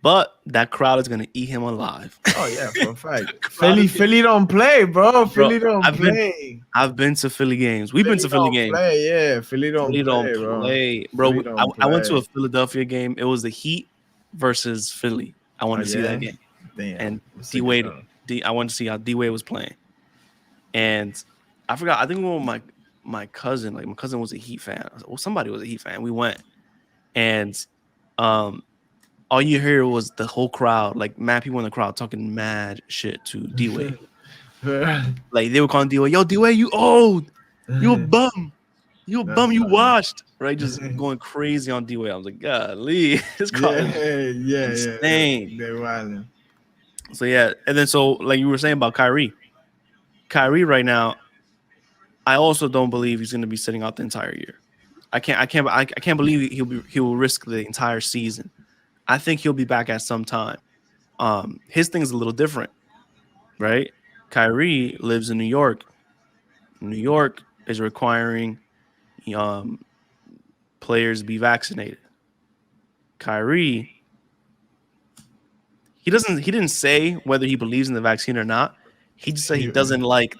But that crowd is gonna eat him alive. Oh yeah, for a fact. Philly don't play, bro. Philly don't play. I've been to Philly games. We've been to Philly games. Philly don't play, bro. I went to a Philadelphia game. It was the Heat versus Philly. I wanted to see that game. Damn. And D Wade, I wanted to see how D Wade was playing. and I forgot. I think we went with my cousin. Like my cousin was a Heat fan. Well, somebody was a Heat fan. We went, and um, all you hear was the whole crowd, like mad people in the crowd talking mad shit to D-Wade. Like they were calling D-Wade, "Yo, D-Wade, you old, you a bum, you a bum, you washed." Right, just going crazy on D-Wade. I was like, golly, this crowd is insane. They're wilding. So yeah, and then so like you were saying about Kyrie right now, I also don't believe he's going to be sitting out the entire year. I can't believe he will risk the entire season. I think he'll be back at some time. His thing is a little different, right? Kyrie lives in New York. New York is requiring players be vaccinated. Kyrie, he didn't say whether he believes in the vaccine or not. He just said he doesn't like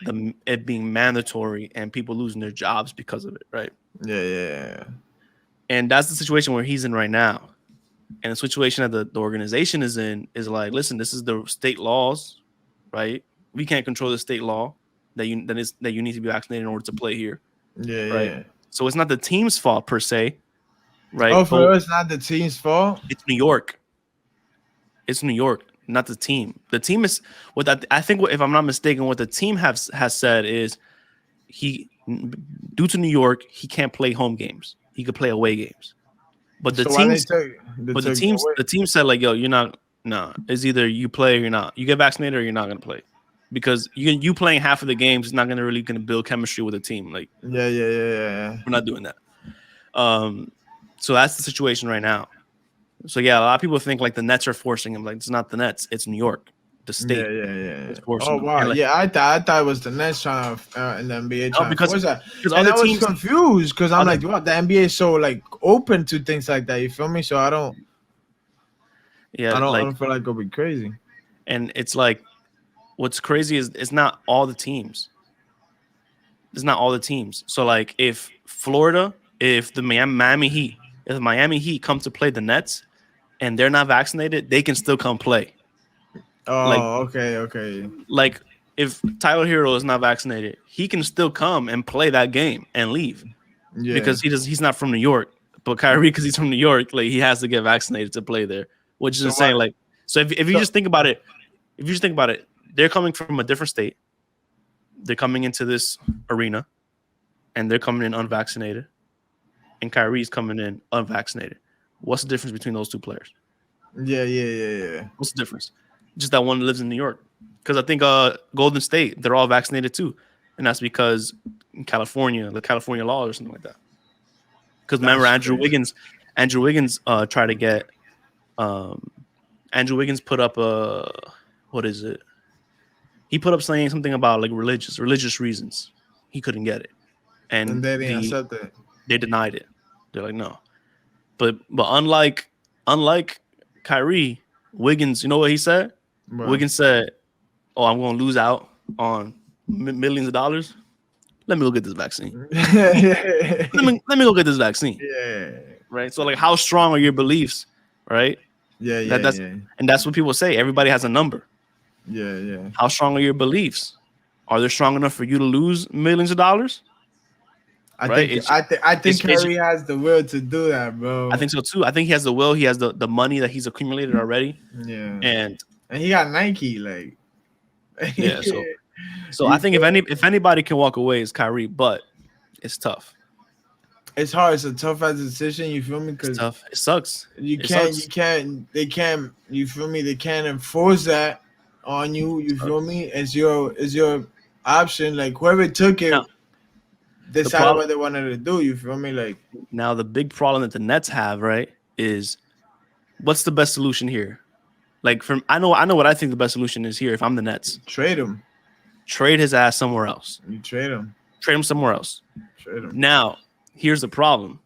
it being mandatory and people losing their jobs because of it, right? Yeah. And that's the situation where he's in right now. And the situation that the organization is in is like, listen, this is the state laws, right? We can't control the state law that you need to be vaccinated in order to play here. Yeah, right? Yeah. So it's not the team's fault per se, right? Oh, for us, not the team's fault. It's New York. It's New York, not the team. The team is I think if I'm not mistaken, what the team has said is due to New York, he can't play home games. He could play away games. But the team said like, yo, you're not. No, it's either you play or you're not. You get vaccinated or you're not gonna play, because you playing half of the games is not gonna build chemistry with a team. Like, yeah. We're not doing that. So that's the situation right now. So yeah, a lot of people think like the Nets are forcing him. Like, it's not the Nets, it's New York, the state. Yeah. Oh wow, like, I thought it was the Nets trying to in the NBA. No, because and I was confused because I'm like, wow, the NBA is so like open to things like that. You feel me? So I don't feel like it'll be crazy. And it's like, what's crazy is it's not all the teams. It's not all the teams. So like, if the Miami Heat come to play the Nets and they're not vaccinated, they can still come play. Oh, okay. Like, if Tyler Hero is not vaccinated, he can still come and play that game and leave. Yeah. Because he's not from New York. But Kyrie, because he's from New York, like, he has to get vaccinated to play there, which is insane. Like, so if you just think about it, they're coming from a different state. They're coming into this arena, and they're coming in unvaccinated, and Kyrie's coming in unvaccinated. What's the difference between those two players? Yeah. What's the difference? Just that one lives in New York. Because I think Golden State, they're all vaccinated too, and that's because in California, the California law or something like that. Because remember, Andrew Wiggins tried to get Andrew Wiggins put up what is it? He put up saying something about like religious reasons. He couldn't get it, and they didn't accept it. They denied it. They're like, no. But unlike Kyrie, Wiggins, you know what he said? Bro. Wiggins said, "Oh, I'm going to lose out on millions of dollars. Let me go get this vaccine. let me go get this vaccine." Yeah. Right. So like, how strong are your beliefs? Right. Yeah. And that's what people say. Everybody has a number. Yeah. How strong are your beliefs? Are they strong enough for you to lose millions of dollars? I think Kyrie has the will to do that, bro. I think so too. I think he has the will. He has the money that he's accumulated already. Yeah. And he got Nike, like. Yeah. So I think if anybody can walk away, it's Kyrie, but it's tough. It's hard. It's a tough decision. You feel me? It's tough. It sucks. They can't. You feel me? They can't enforce that on you. You feel me? It's your option. Like, whoever took it, decided what they wanted to do. You feel me? Like, now the big problem that the Nets have, right, is what's the best solution here? Like, I know what I think the best solution is here. If I'm the Nets, trade him. Trade his ass somewhere else. You trade him. Trade him somewhere else. Trade him. Now, here's the problem.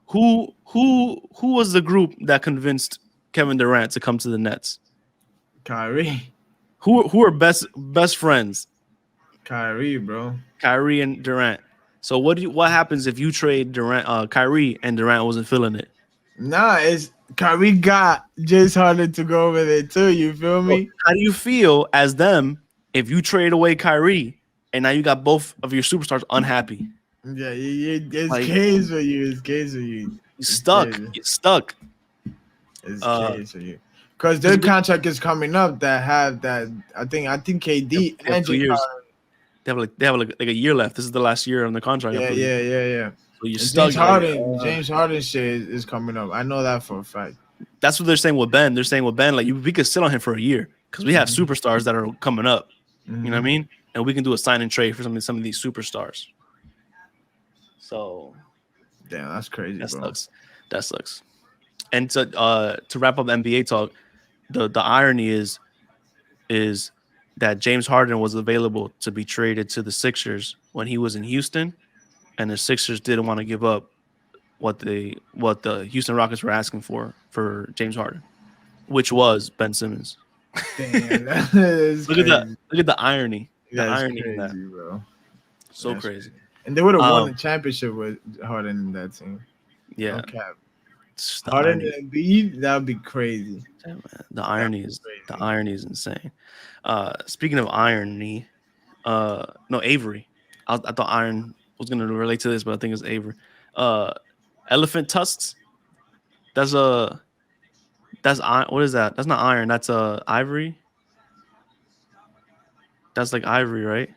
Who was the group that convinced Kevin Durant to come to the Nets? Kyrie. Who are best friends? Kyrie, bro. Kyrie and Durant. So what happens if you trade Kyrie and Durant wasn't feeling it? Nah, it's Kyrie got James Harden to go over there too. You feel me? So how do you feel as them if you trade away Kyrie and now you got both of your superstars unhappy. Yeah, it's Like, case for you. It's case for you. You're It's stuck. case. You're stuck. It's Uh, case for you. Because their contract is coming up. That have that. I think KD they have and 2 James years. Harden. They have like a year left. This is the last year on the contract. I Yeah, believe. yeah. So you're And stuck. James Harden shit is coming up. I know that for a fact. That's what they're saying with Ben. They're saying with Ben, like we could sit on him for a year because we have superstars that are coming up. You know what I mean? And we can do a sign and trade for some of these superstars. So, damn, that's crazy, that bro. sucks. And to wrap up NBA talk, the irony is that James Harden was available to be traded to the Sixers when he was in Houston, and the Sixers didn't want to give up what the Houston Rockets were asking for James Harden, which was Ben Simmons. Damn, that is look at the irony. The irony crazy, in that. Bro. So that's crazy. And they would have won the championship with Harden in that team. Yeah. No cap. Harden and Embiid, that would be crazy. Yeah, the irony is insane. Speaking of irony, no, Avery. I thought Iron was gonna relate to this, but I think it's Avery. Elephant tusks. That's what is that? That's not iron. That's ivory. That's like ivory, right?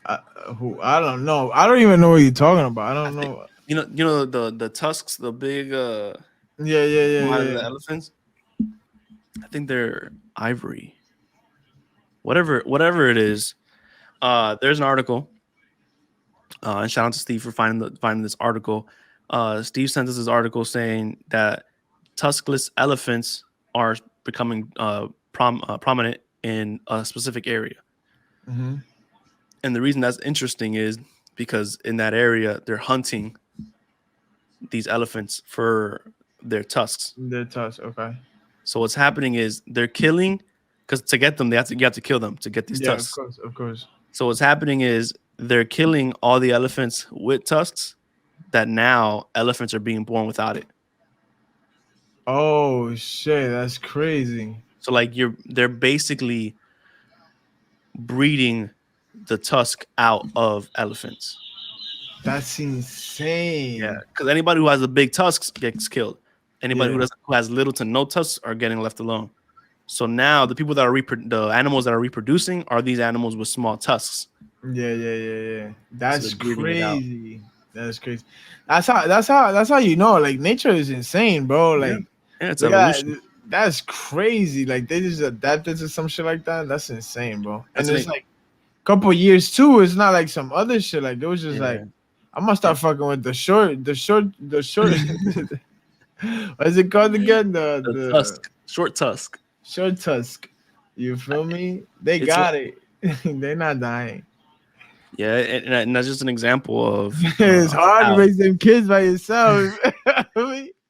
I don't know. I don't even know what you're talking about. I don't know. You know the tusks, the big yeah. The elephants. I think they're ivory. Whatever it is. There's an article. And shout out to Steve for finding this article. Steve sent us this article saying that Tusk-less elephants are becoming prominent in a specific area. Mm-hmm. And the reason that's interesting is because in that area, they're hunting these elephants for their tusks. Their tusks, okay. So what's happening is they're killing, because to get them, you have to kill them to get these tusks. Of course. So what's happening is they're killing all the elephants with tusks that now elephants are being born without it. Oh shit, that's crazy. So like they're basically breeding the tusk out of elephants. That's insane. Yeah, because anybody who has a big tusks gets killed. Anybody who has little to no tusks are getting left alone. So now the people that are the animals that are reproducing are these animals with small tusks. Yeah. That's crazy. That's crazy. That's how you know. Like nature is insane, bro. Like it's evolution. That's crazy. Like they just adapted to some shit like that. That's insane, bro. And it's like a couple years too. It's not like some other shit. Like it was just like I'm gonna start fucking with the short. What's it called again? The tusk. Short tusk. Short tusk. You feel me? They got it. They're not dying. Yeah, and that's just an example of it's hard to raise them kids by yourself.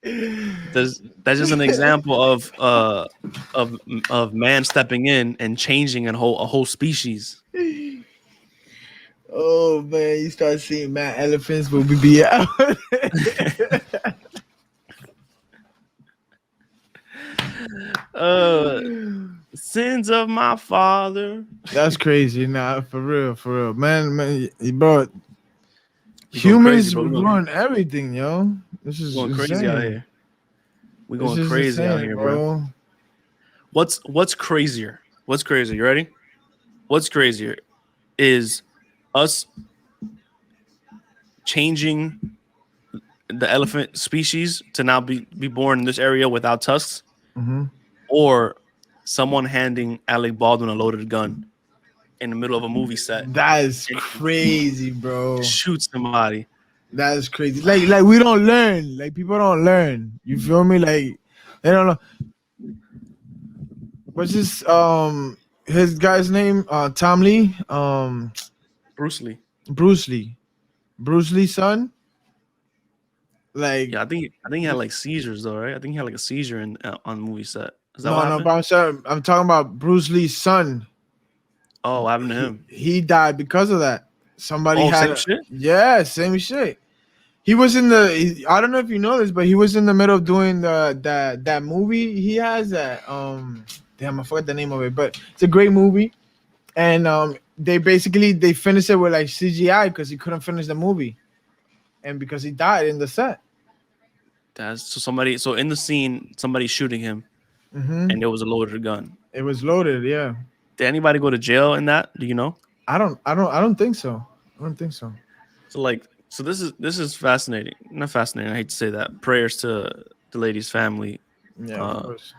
That's just an example of man stepping in and changing a whole species. Oh man, you start seeing mad elephants will be out. Sins of my father. That's crazy. Nah, for real, man, bro. Humans ruin everything, yo. This is going insane. Crazy out here. We're going crazy out here, bro. What's crazier? What's crazier? You ready? What's crazier is us changing the elephant species to now be born in this area without tusks, or someone handing Alec Baldwin a loaded gun in the middle of a movie set. That is crazy, bro. Shoot somebody. That is crazy. Like we don't learn. Like people don't learn. You feel me? Like they don't know. What's his guy's name? Tom Lee. Bruce Lee. Bruce Lee's son. Like I think he had like seizures though, right? I think he had like a seizure on the movie set. Is that no, but I'm talking about Bruce Lee's son. Oh, what happened to him? He died because of that. Somebody had same shit? Yeah, same shit. He was in I don't know if you know this, but he was in the middle of doing that movie he has that damn, I forgot the name of it, but it's a great movie. And they finished it with like CGI because he couldn't finish the movie, and because he died in the set. That's so in the scene, somebody's shooting him, Hmm. and it was a loaded gun. It was loaded. Yeah. Did anybody go to jail in that? Do you know? I don't think so. I don't think so. So this is fascinating. Not fascinating. I hate to say that. Prayers to the lady's family. Yeah, of Uh, course.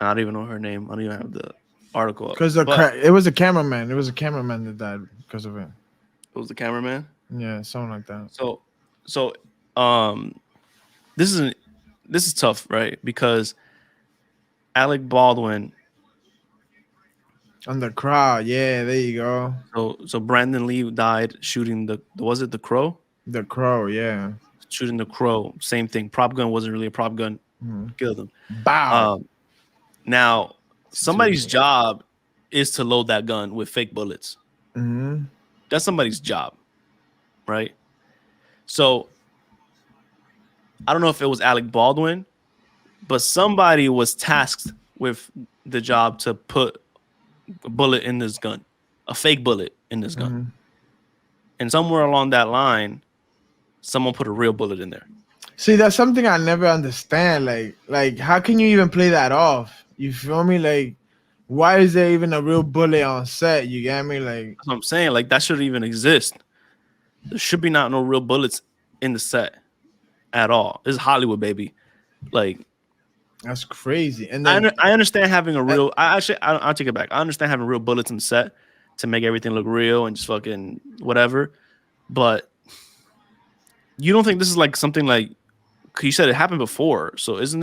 I don't even know her name. I don't even have the article up. Because But it was a cameraman. It was a cameraman that died because of it. it was the cameraman. Yeah, something like that. So um, this is tough, right? Because Alec Baldwin. On the crowd, yeah, there you go. So Brandon Lee died shooting the was it the Crow? The crow, yeah. Shooting the Crow. Same thing. Prop gun wasn't really a prop gun. Mhm. Killed him. Bow. Now somebody's Situation. job is to load that gun with fake bullets. Mm-hmm. That's somebody's job, right? So I don't know if it was Alec Baldwin, but somebody was tasked with the job to put a bullet in this gun, a fake bullet in this gun. Mm-hmm. And somewhere along that line, someone put a real bullet in there. See, that's something I never understand. Like, how can you even play that off? You feel me? Like, why is there even a real bullet on set? You get me? Like, That's what I'm saying. Like that shouldn't even exist. There should be not no real bullets in the set at all. This is Hollywood, baby. Like that's crazy. And then I understand having a real. I'll take it back. I understand having real bullets in the set to make everything look real and just fucking whatever. But you don't think this is like something like you said it happened before? So shouldn't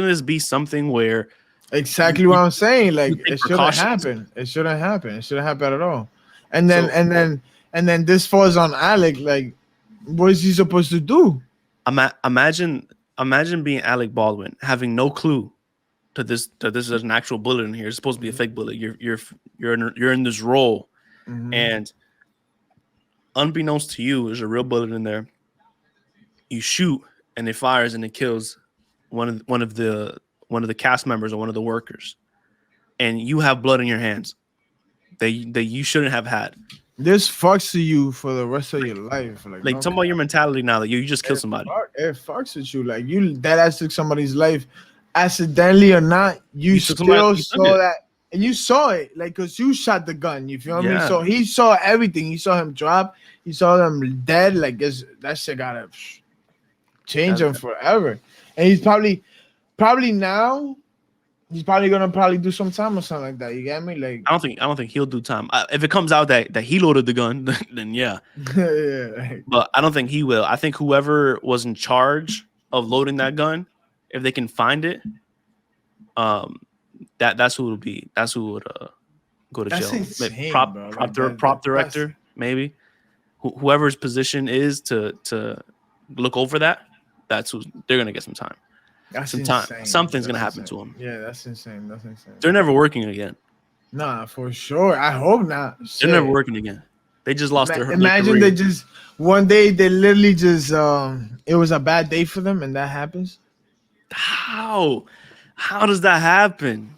this be something where exactly what I'm saying. Like, take it shouldn't precautions? happen. It shouldn't happen. It shouldn't happen at all. And then So- and then this falls on Alec. Like, what is he supposed to do? imagine being Alec Baldwin having no clue that this is an actual bullet in here. It's supposed to be a fake bullet. You're in this role, Mhm. and unbeknownst to you, there's a real bullet in there. You shoot, and it fires, and it kills one of the cast members or one of the workers, and you have blood in your hands that you shouldn't have had. This fucks to you for the rest of your life. Like, no talk about your mentality now that you just killed somebody. It fucks with you. Like, you that ass took somebody's life, accidentally or not. You took still you took saw it. that, and you saw it. Like, cause you shot the gun. You feel me? Yeah. So he saw everything. He saw him drop. He saw them dead. Like, that shit gotta change him forever. And he's probably now. He's probably gonna do some time or something like that. You get me? Like, I don't think he'll do time. If it comes out that he loaded the gun, then yeah. yeah. But I don't think he will. I think whoever was in charge of loading that gun, if they can find it, that's who it'll be. That's who would go to That's jail. insane, prop bro. prop, Like, prop that's director, maybe. Whoever's position is to look over that, that's who they're gonna get some time. That's Some time. insane. Something's That's gonna happen insane. to him. Yeah, that's insane. That's insane. They're never working again. Nah, for sure. I hope not. They're Shit. never working again. They just lost their Imagine career. they just one day they literally just it was a bad day for them and that happens. How does that happen?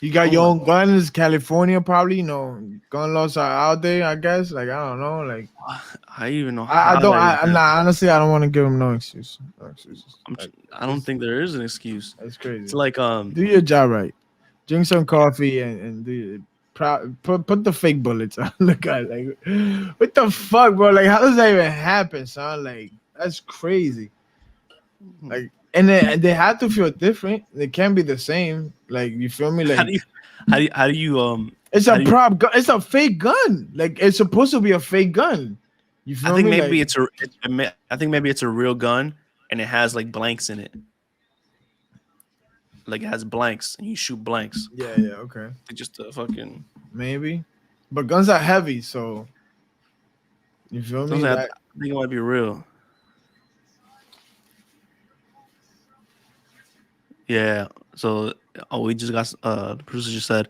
You got your own guns, California probably, gun laws are out there, I guess. Like, I don't know. Like, I even know. I honestly I don't want to give them no excuse. No excuses. I don't think there is an excuse. That's crazy. It's like do your job right. Drink some coffee and do put the fake bullets on the guy. Like, what the fuck, bro? Like, how does that even happen, son? Like, that's crazy. Like, and they have to feel different. They can't be the same. Like, you feel me? Like, how do you it's a prop gun. It's a fake gun. Like, it's supposed to be a fake gun. You feel I think me? maybe Like, I think maybe it's a real gun and it has like blanks in it. Like, it has blanks and you shoot blanks. yeah, okay. Just a fucking Maybe. But guns are heavy, so you feel me? I think it might be real. Yeah. So we just got the producer just said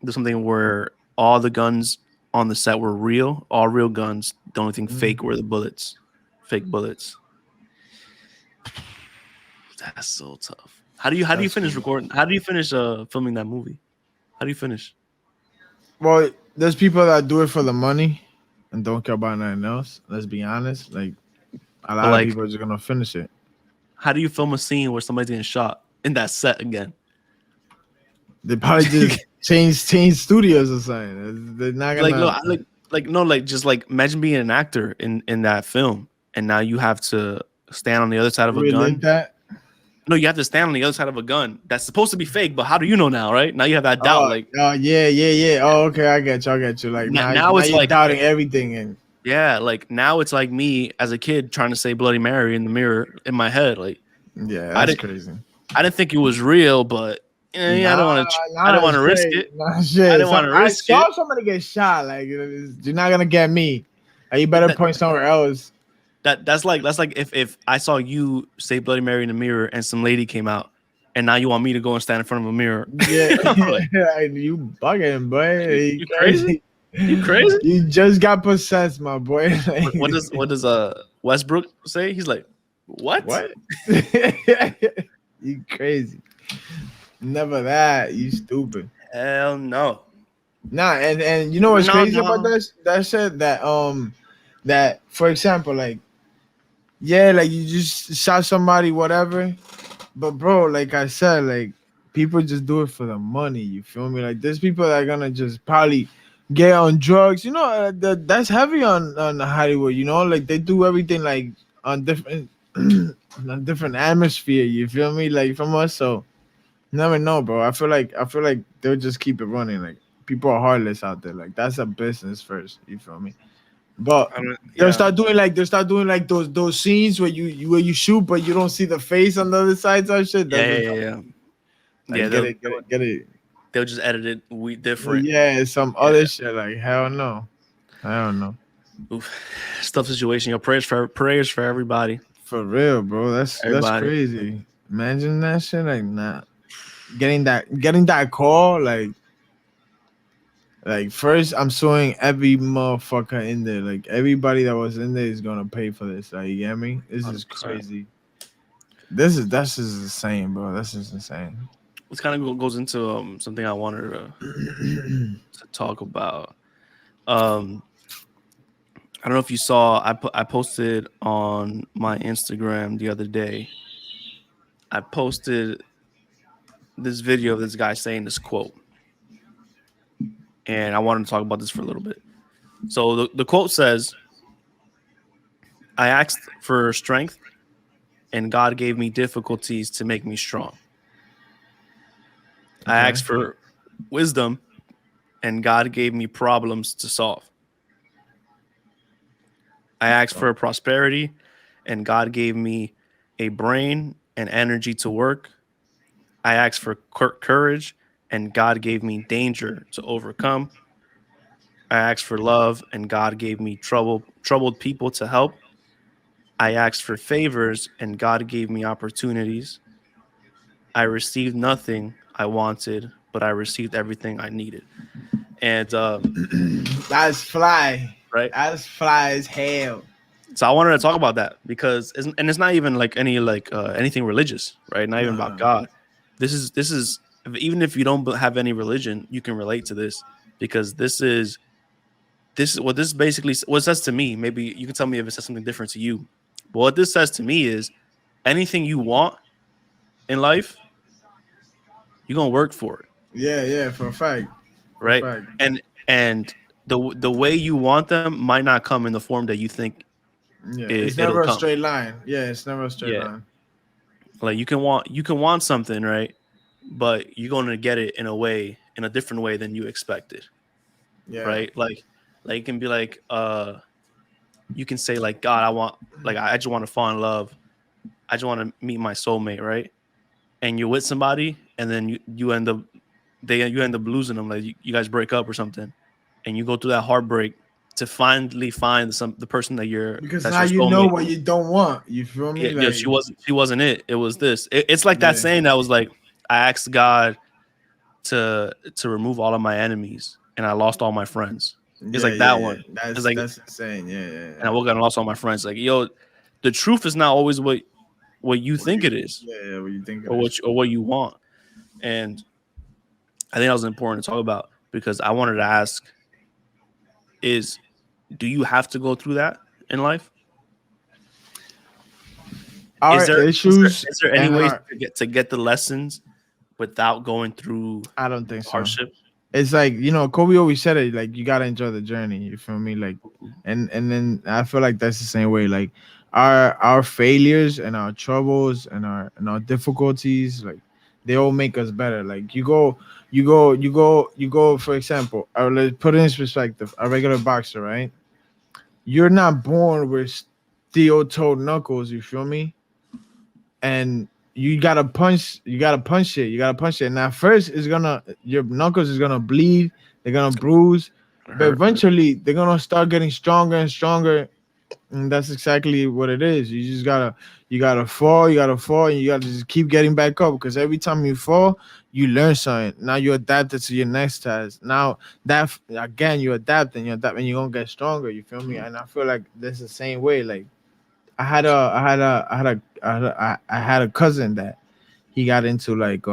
there's something where all the guns on the set were real, all real guns. The only thing fake were the bullets. Fake bullets. That's so tough. How do you finish recording? How do you finish filming that movie? How do you finish? Well, there's people that do it for the money and don't care about nothing else. Let's be honest. Like a But lot of like, people are just gonna finish it. how do you film a scene where somebody's getting shot in that set again? They probably just change studios or something. They're not Like no, gonna like no, like just like imagine being an actor in that film, and now you have to stand on the other side of a relive gun. that. No, you have to stand on the other side of a gun that's supposed to be fake, but how do you know now, right? Now you have that doubt. Like Yeah. Oh, okay, I get you. I get you. Like now now it's you're like, doubting everything, and yeah, like now it's like me as a kid trying to say Bloody Mary in the mirror in my head. Like yeah, I that's didn't, crazy. I didn't think it was real, but I don't Nah, want to, I nah, didn't want to risk shit, it. nah, I shit. didn't So want to I risk it. saw somebody get shot. Like you're not gonna get me. Like, you better That, point somewhere else. that's like if I saw you say Bloody Mary in the mirror and some lady came out, and now you want me to go and stand in front of a mirror. Yeah, I'm like, you bugging, boy. You you crazy? crazy. You crazy? You just got possessed, my boy. What does Westbrook say? He's like, what? What? You crazy. Never that. You stupid. Hell no. Nah, and you know what's No, crazy about no. that shit? That for example, like, yeah, like you just shot somebody, whatever. But bro, like I said, like people just do it for the money. You feel me? Like there's people that are gonna just probably get on drugs. You know, that's heavy on Hollywood. You know, like they do everything like on different on different atmosphere. You feel me? Like from us, so never know, bro. I feel like they'll just keep it running. Like people are heartless out there. Like that's a business first. You feel me? But I mean, they'll yeah. start doing like those scenes where you shoot but you don't see the face on the other side or shit. Yeah, That's yeah, the yeah, dumb. yeah. Yeah, Like get it. they'll just edit it different. Yeah, some Yeah. other shit. Like hell no. I don't know. Oof. It's a tough situation. Your prayers for everybody. For real, bro. That's Everybody. crazy. Imagine that shit. Like nah. Getting that call, like first I'm suing every motherfucker in there. Like everybody that was in there is gonna pay for this. Like you get me? This is 100%. crazy. This is insane, bro. This is insane. This kind of goes into something I wanted to talk about. Um, I don't know if you saw. I posted on my Instagram the other day. I posted this video of this guy saying this quote, and I wanted to talk about this for a little bit. So the quote says, "I asked for strength, and God gave me difficulties to make me strong. I Okay. asked for wisdom, and God gave me problems to solve. I asked for prosperity, and God gave me a brain and energy to work. I asked for courage, and God gave me danger to overcome. I asked for love, and God gave me troubled people to help. I asked for favors, and God gave me opportunities. I received nothing I wanted, but I received everything I needed." And That's fly. right. That's fly as hell. So I wanted to talk about that because it's not even like anything religious, right? Not even about No. God. This is even if you don't have any religion, you can relate to this because this is what this basically what it says to me. Maybe you can tell me if it says something different to you. But what this says to me is anything you want in life, you're gonna work for it, Yeah, for a fact. For a right? fact. And the way you want them might not come in the form that you think Yeah. It's it'll never a come. straight line. Yeah, it's never a straight Yeah, line. like you can want something, right? But you're going to get it in a different way than you expected, Yeah. right? Like it can be like you can say like, God, I just want to fall in love. I just want to meet my soulmate, right? And you're with somebody, and then you end up you end up losing them, like you guys break up or something, and you go through that heartbreak to finally find the person Because that's now your you know soulmate. what you don't want. You feel me? Yeah, yeah, Like she wasn't it. It was this. It's like that yeah. saying that was like, I asked God to remove all of my enemies, and I lost all my friends. It's Yeah, like yeah, that yeah. one. It's That's like, that's insane. Yeah, yeah, and I yeah. woke up and lost all my friends. Like, yo, the truth is not always what you What think you it is, yeah, what you think it or is. what you want. And I think that was important to talk about because I wanted to ask is, do you have to go through that in life? Our Is there issues is there any and ways our, to get the lessons without going through I don't think so. hardship? It's like, Kobe always said it, like you gotta enjoy the journey. You feel me? Like, and then I feel like that's the same way. Like our failures and our troubles and our difficulties, like they all make us better. Like you go. For example, let's put it in perspective. A regular boxer, right? You're not born with steel-toed knuckles. You feel me? And you gotta punch it, and at first it's gonna, your knuckles is gonna bleed, they're gonna bruise, It but hurt. eventually they're gonna start getting stronger and stronger. And that's exactly what it is. You gotta fall, and you gotta just keep getting back up, because every time you fall you learn something. Now you adapted to your next task. Now that again you adapt, and you're gonna get stronger. You feel me? And I feel like that's the same way. Like I had a cousin that he got into like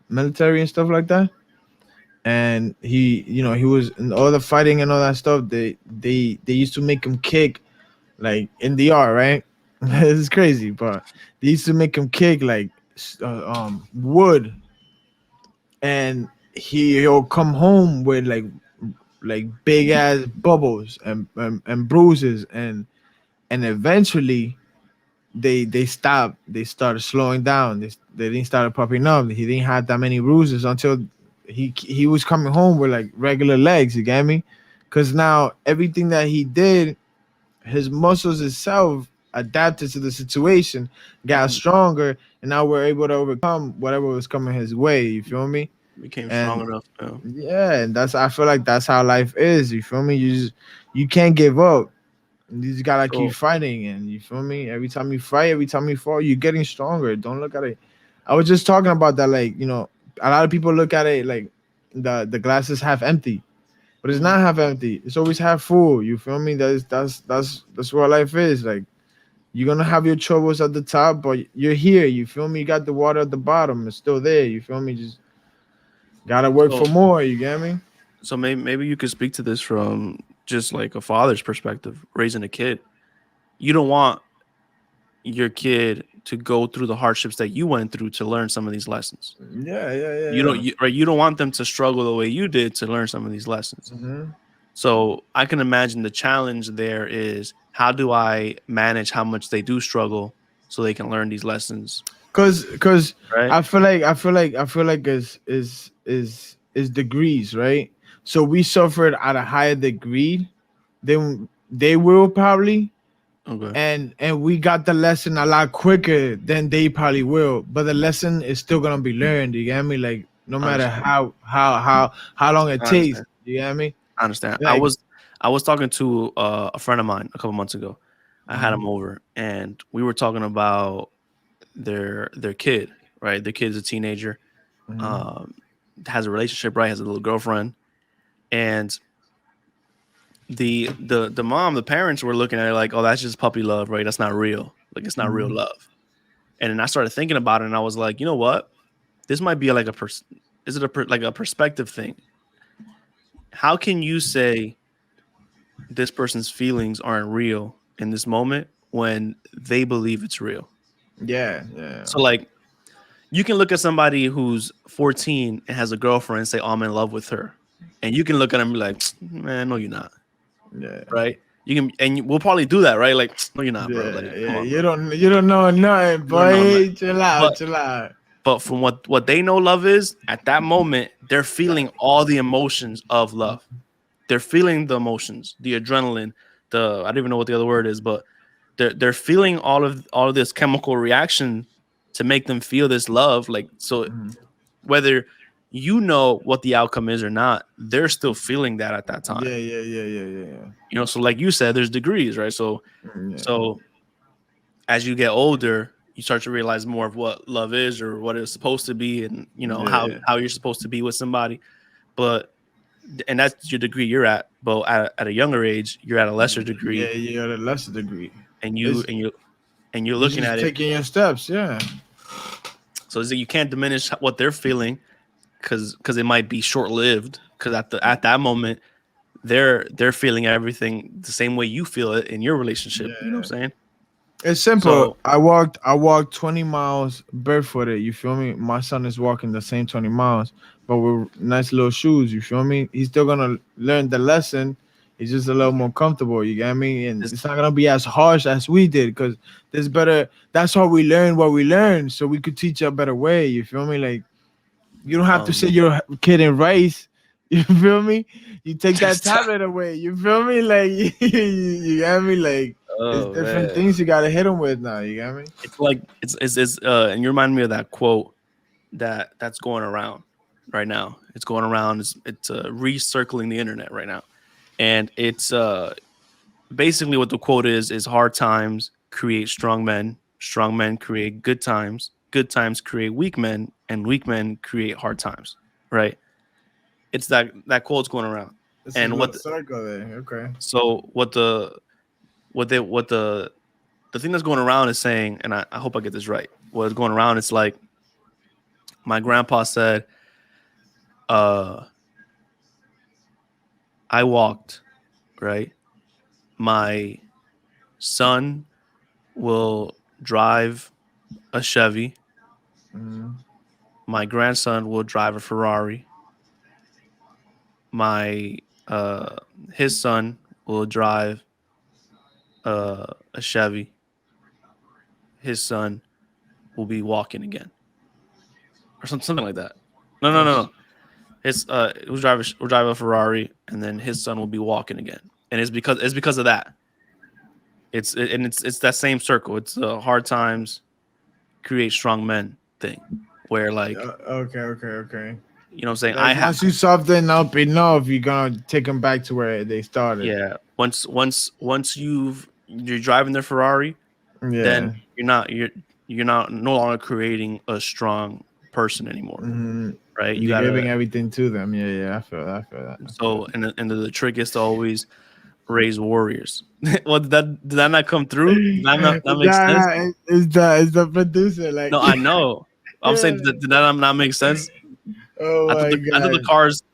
military and stuff like that. And he was in all the fighting and all that stuff. They used to make him kick like in the R, right? This is crazy, but they used to make him kick like wood, and he'll come home with like big ass bubbles and bruises, and eventually they started slowing down. They didn't start popping up. He didn't have that many bruises until he was coming home with like regular legs. You get me? Because now everything that he did, his muscles itself adapted to the situation, got Mhm. stronger, and now we're able to overcome whatever was coming his way. You feel me? Became strong And enough. Yeah. yeah, and I feel like that's how life is. You feel me? You can't give up. You just gotta keep So fighting, and you feel me. Every time you fight, every time you fall, you're getting stronger. Don't look at it. I was just talking about that. Like, a lot of people look at it like the glass is half empty, but it's mhm. not half empty. It's always half full. You feel me? That's what life is. Like, you're gonna have your troubles at the top, but you're here. You feel me? You got the water at the bottom. It's still there. You feel me? Just gotta work so for more. You get me? so maybe you could speak to this from just like a father's perspective, raising a kid. You don't want your kid to go through the hardships that you went through to learn some of these lessons. Yeah, yeah, yeah, You don't yeah. right. You don't want them to struggle the way you did to learn some of these lessons. Mm-hmm. So I can imagine the challenge there is, how do I manage how much they do struggle so they can learn these lessons, Cause right? I feel like is degrees, right? So we suffered at a higher degree than they will probably, Okay, and we got the lesson a lot quicker than they probably will. But the lesson is still gonna be learned. You get me? Like, no I matter understand. how long it I takes. understand. You get me? I understand. Like, I was talking to a friend of mine a couple months ago. I had mhm, him over, and we were talking about their kid. Right, their kid's a teenager. mhm. Um, has a relationship. Right, has a little girlfriend, and the mom, the parents were looking at it like, oh, that's just puppy love, right? That's not real. Like, it's not real Mhm. love. And then I started thinking about it, and I was like, you know what? This might be like is it like a perspective thing? How can you say this person's feelings aren't real in this moment when they believe it's real? Yeah, yeah, So like, you can look at somebody who's 14 and has a girlfriend and say, oh, I'm in love with her. And you can look at them and be like, man, no, you're not. yeah, Right? You can, and we'll probably do that, right? Like, no, you're not, bro. yeah, Like, come yeah. on, You bro. don't know nothing, You don't know boy. nothing. Chill out, But chill out. from what they know love is, at that moment, they're feeling all the emotions of love. They're feeling the emotions, the adrenaline, I don't even know what the other word is, but they're feeling all of this chemical reaction to make them feel this love. Like, so Mhm. whether you know what the outcome is or not, they're still feeling that at that time. Yeah, yeah, yeah, yeah, yeah, yeah. So like you said, there's degrees, right? So Yeah. so as you get older, you start to realize more of what love is, or what it's supposed to be, and Yeah, yeah. how you're supposed to be with somebody. But and that's your degree you're at. But at a younger age, you're at a lesser Yeah, degree, you got a lesser degree. and It's you're you're looking just at it. taking your steps, yeah. So it's that you can't diminish what they're feeling, because it might be short lived. Because at that moment, they're feeling everything the same way you feel it in your relationship. You know Yeah. what I'm saying? It's simple. So I walked 20 miles barefooted. You feel me? My son is walking the same 20 miles, but with nice little shoes. You feel me? He's still gonna learn the lesson. He's just a little more comfortable. You get me? And it's it's not gonna be as harsh as we did, because there's better. That's how we learn what we learned, so we could teach a better way. You feel me? Like, you don't have to sit um your kid in rice. You feel me? You take that tablet away. You feel me? Like, you get me? Like, it's oh different man, things you gotta hit them with now. You get me? it's like it's and you remind me of that quote that's going around right now. It's going around. It's recircling the internet right now, and it's basically what the quote is hard times create strong men create good times create weak men, and weak men create hard times. Right? It's that quote's going around, It's a and little circle there. Okay. so what the thing that's going around is saying, and I hope I get this right. What's going around? It's like my grandpa said, uh, I walked, right? My son will drive a Chevy. Mm, My grandson will drive a Ferrari. My his son will drive a Chevy. His son will be walking again, or something like that. No. that's His will drive a Ferrari, and then his son will be walking again, and it's because of that. It's that same circle. It's hard times create strong men thing, where like okay. Okay. Okay. you know what I'm saying. Like, once you soften up enough, you're gonna take them back to where they started. Yeah, once you're driving the Ferrari, then Yeah. you're not no longer creating a strong person anymore, Hmm. right? You You're gotta giving everything to them. Yeah. Yeah. I feel that. I feel that. I feel so and the trick is to always raise warriors. Well, did that not come through? Did that that. not make sense? It's the producer. Like, No, I know. I'm saying yeah. did that not make sense? Oh my god. I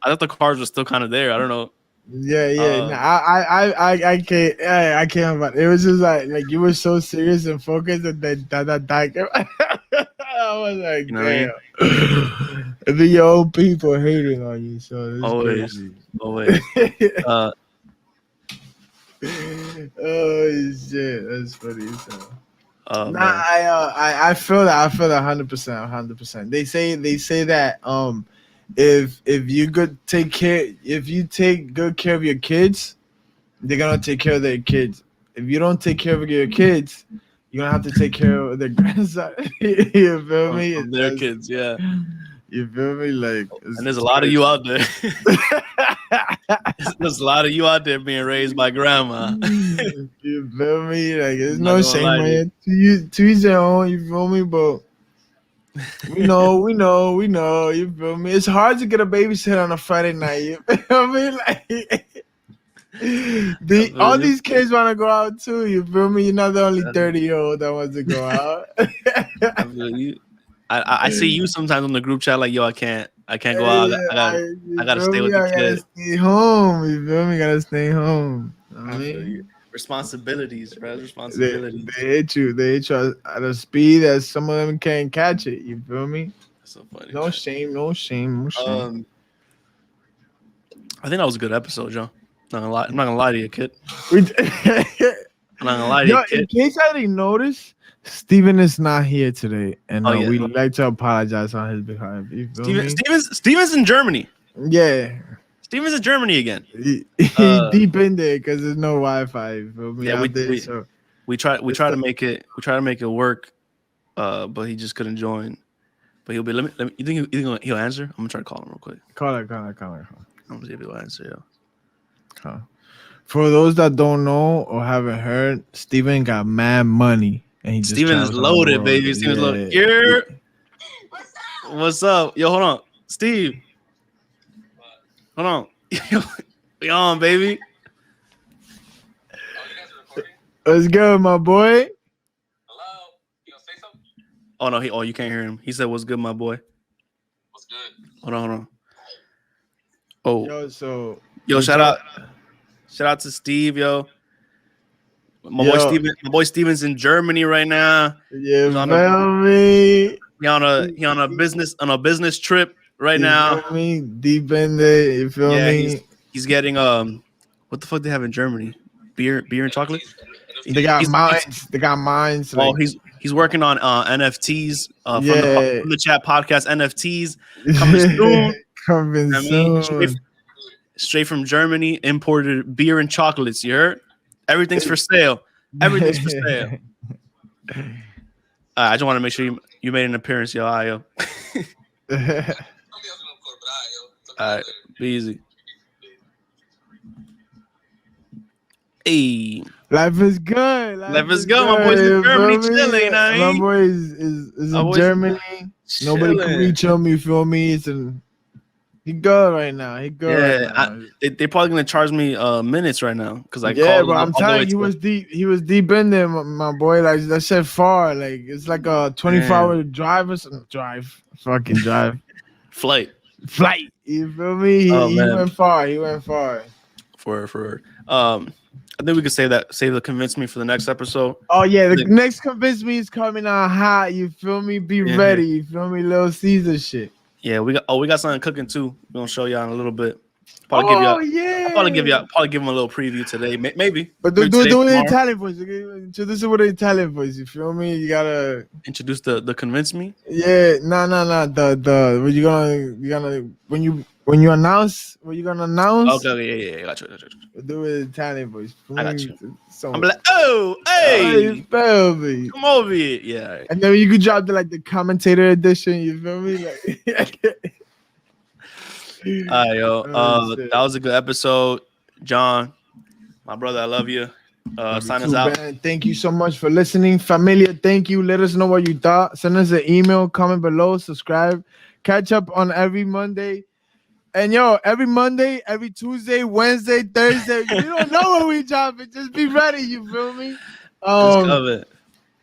thought the cars were still kind of there. I don't know. Yeah, yeah. No, Um, I can't. I can't. But it was just like you were so serious and focused, and then that. I was like, you know what I mean? damn. And then your own people hating on you, so it's Always, crazy. always. Uh, Oh shit, that's funny as hell. oh Nah, man. I feel that. I feel that 100%, 100%. They say that if you could take care, if you take good care of your kids, they're gonna take care of their kids. If you don't take care of your kids, you're gonna have to take care of their grandson. You feel me? Of their kids, yeah. You feel me? Like, And there's a lot of you out there. There's a lot of you out there being raised by grandma. You feel me? Like, there's I'm not no gonna shame lie on to you. it. To each their own. You feel me? But we know. You feel me? It's hard to get a babysitter on a Friday night. You feel me? Like, I feel all you. these kids want to go out too. You feel me? You're not the only I 30-year-old that wants to go out. feel you. I see you sometimes on the group chat like, yo, I can't go out. Yeah, I you gotta feel stay with me? the I gotta kid. stay home. You feel me? Gotta stay home. I feel you. mean, Responsibilities, bro. they Responsibilities. they hit you. They hit you at a speed that some of them can't catch it. You feel me? That's so funny, No man. shame. No shame. No shame. Um, I think that was a good episode, Joe. I'm not gonna lie to you, kid. We, I'm not gonna lie to you, yo, in kid. case I didn't notice, Steven is not here today, and Oh yeah, we like to apologize on his behalf. You feel me? Steven's in Germany. Yeah, Steven's in Germany again. he Uh, deep in there because there's no Wi-Fi. You feel me yeah, out there? So we it's try to make it work. But he just couldn't join. But he'll be. Let me. You think he'll answer? I'm gonna try to call him real quick. call it. I'm gonna see if he'll answer. Yeah. Huh. For those that don't know or haven't heard, Steven got mad money and he just Steven is travels around the loaded, world. baby. Steven's loaded. Yeah. Here. What's up? Yo, hold on, Steve. Hold on. We on, baby. What's good, my boy? Hello? You gonna say something? Oh no, you can't hear him. He said, "What's good, my boy?" What's good? Hold on. Oh, Yo, so yo, we shout talk- out. Shout out to Steve, yo. My boy Steven's in Germany right now. You He's on feel me? he on a business trip right You now. feel me? Deep in there. You feel Yeah, me? he's getting what the fuck they have in Germany? Beer and chocolate. They got He's- mines. They got mines. Well, Like, he's working on NFTs from yeah. the chat podcast NFTs coming soon. Coming I mean, soon. straight from Germany, imported beer and chocolates. You heard? Everything's for sale. Everything's for sale. I just want to make sure you made an appearance, yo. Yo. All right, be easy. Hey, Life is good. Life is good. My boy's in you Germany feel me? chilling, you know what I My mean? boy is My in boy's Germany. Nobody can chilling. reach him. You feel me? He good right now. He good right now. They're probably gonna charge me minutes right now because I Yeah, called. but them I'm all the way telling you, to- he was deep in there, my boy. Like that shit far. Like it's like a 24-hour drive or something. Fucking drive. flight. You feel me? He Man. went far. He went far. For I think we could save the convince me for the next episode. Oh yeah, the next Convince Me is coming out hot. You feel me? Be ready. You feel me? Little Caesar shit. Yeah, we got something cooking too. We're gonna show y'all in a little bit. Probably give him a little preview today, maybe. But do it in Italian voice. Introduce it with an Italian voice. You feel me? You gotta Introduce the convince me. Yeah, no. The what you gonna when you announce what you gonna announce? Okay, yeah, got you. Do it in Italian voice. I got you. So, I'm like, oh, hey, you feel me? come over here. Yeah. And then you could drop the commentator edition. You feel me? Like, All right, yo. shit. That was a good episode, John. My brother, I love you. Sign us out. Man. Thank you so much for listening, familia. Thank you. Let us know what you thought. Send us an email, comment below, subscribe, catch up on every Monday. And every Monday, every Tuesday, Wednesday, Thursday, you don't know when we drop it. Just be ready. You feel me?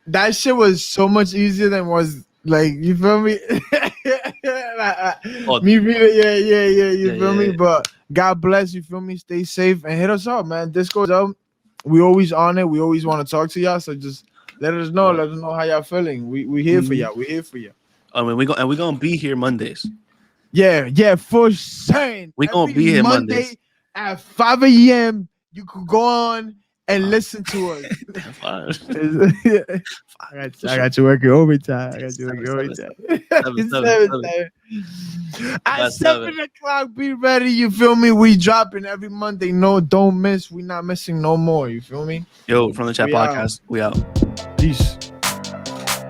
That shit was so much easier than was like. You feel me? Me reading, yeah. You feel me? But God bless. You feel me? Stay safe and hit us up, man. Disco's up. We always on it. We always want to talk to y'all. So just let us know. Let us know how y'all feeling. We here for y'all. We here for you. I mean, we're gonna be here Mondays. Yeah, for certain. We're gonna be here Mondays at 5 a.m. You could go on and listen to us. I got you working overtime. At 7 o'clock, be ready. You feel me? We dropping every Monday. No, don't miss. We not missing no more. You feel me? Yo, from the chat podcast, we out. Peace.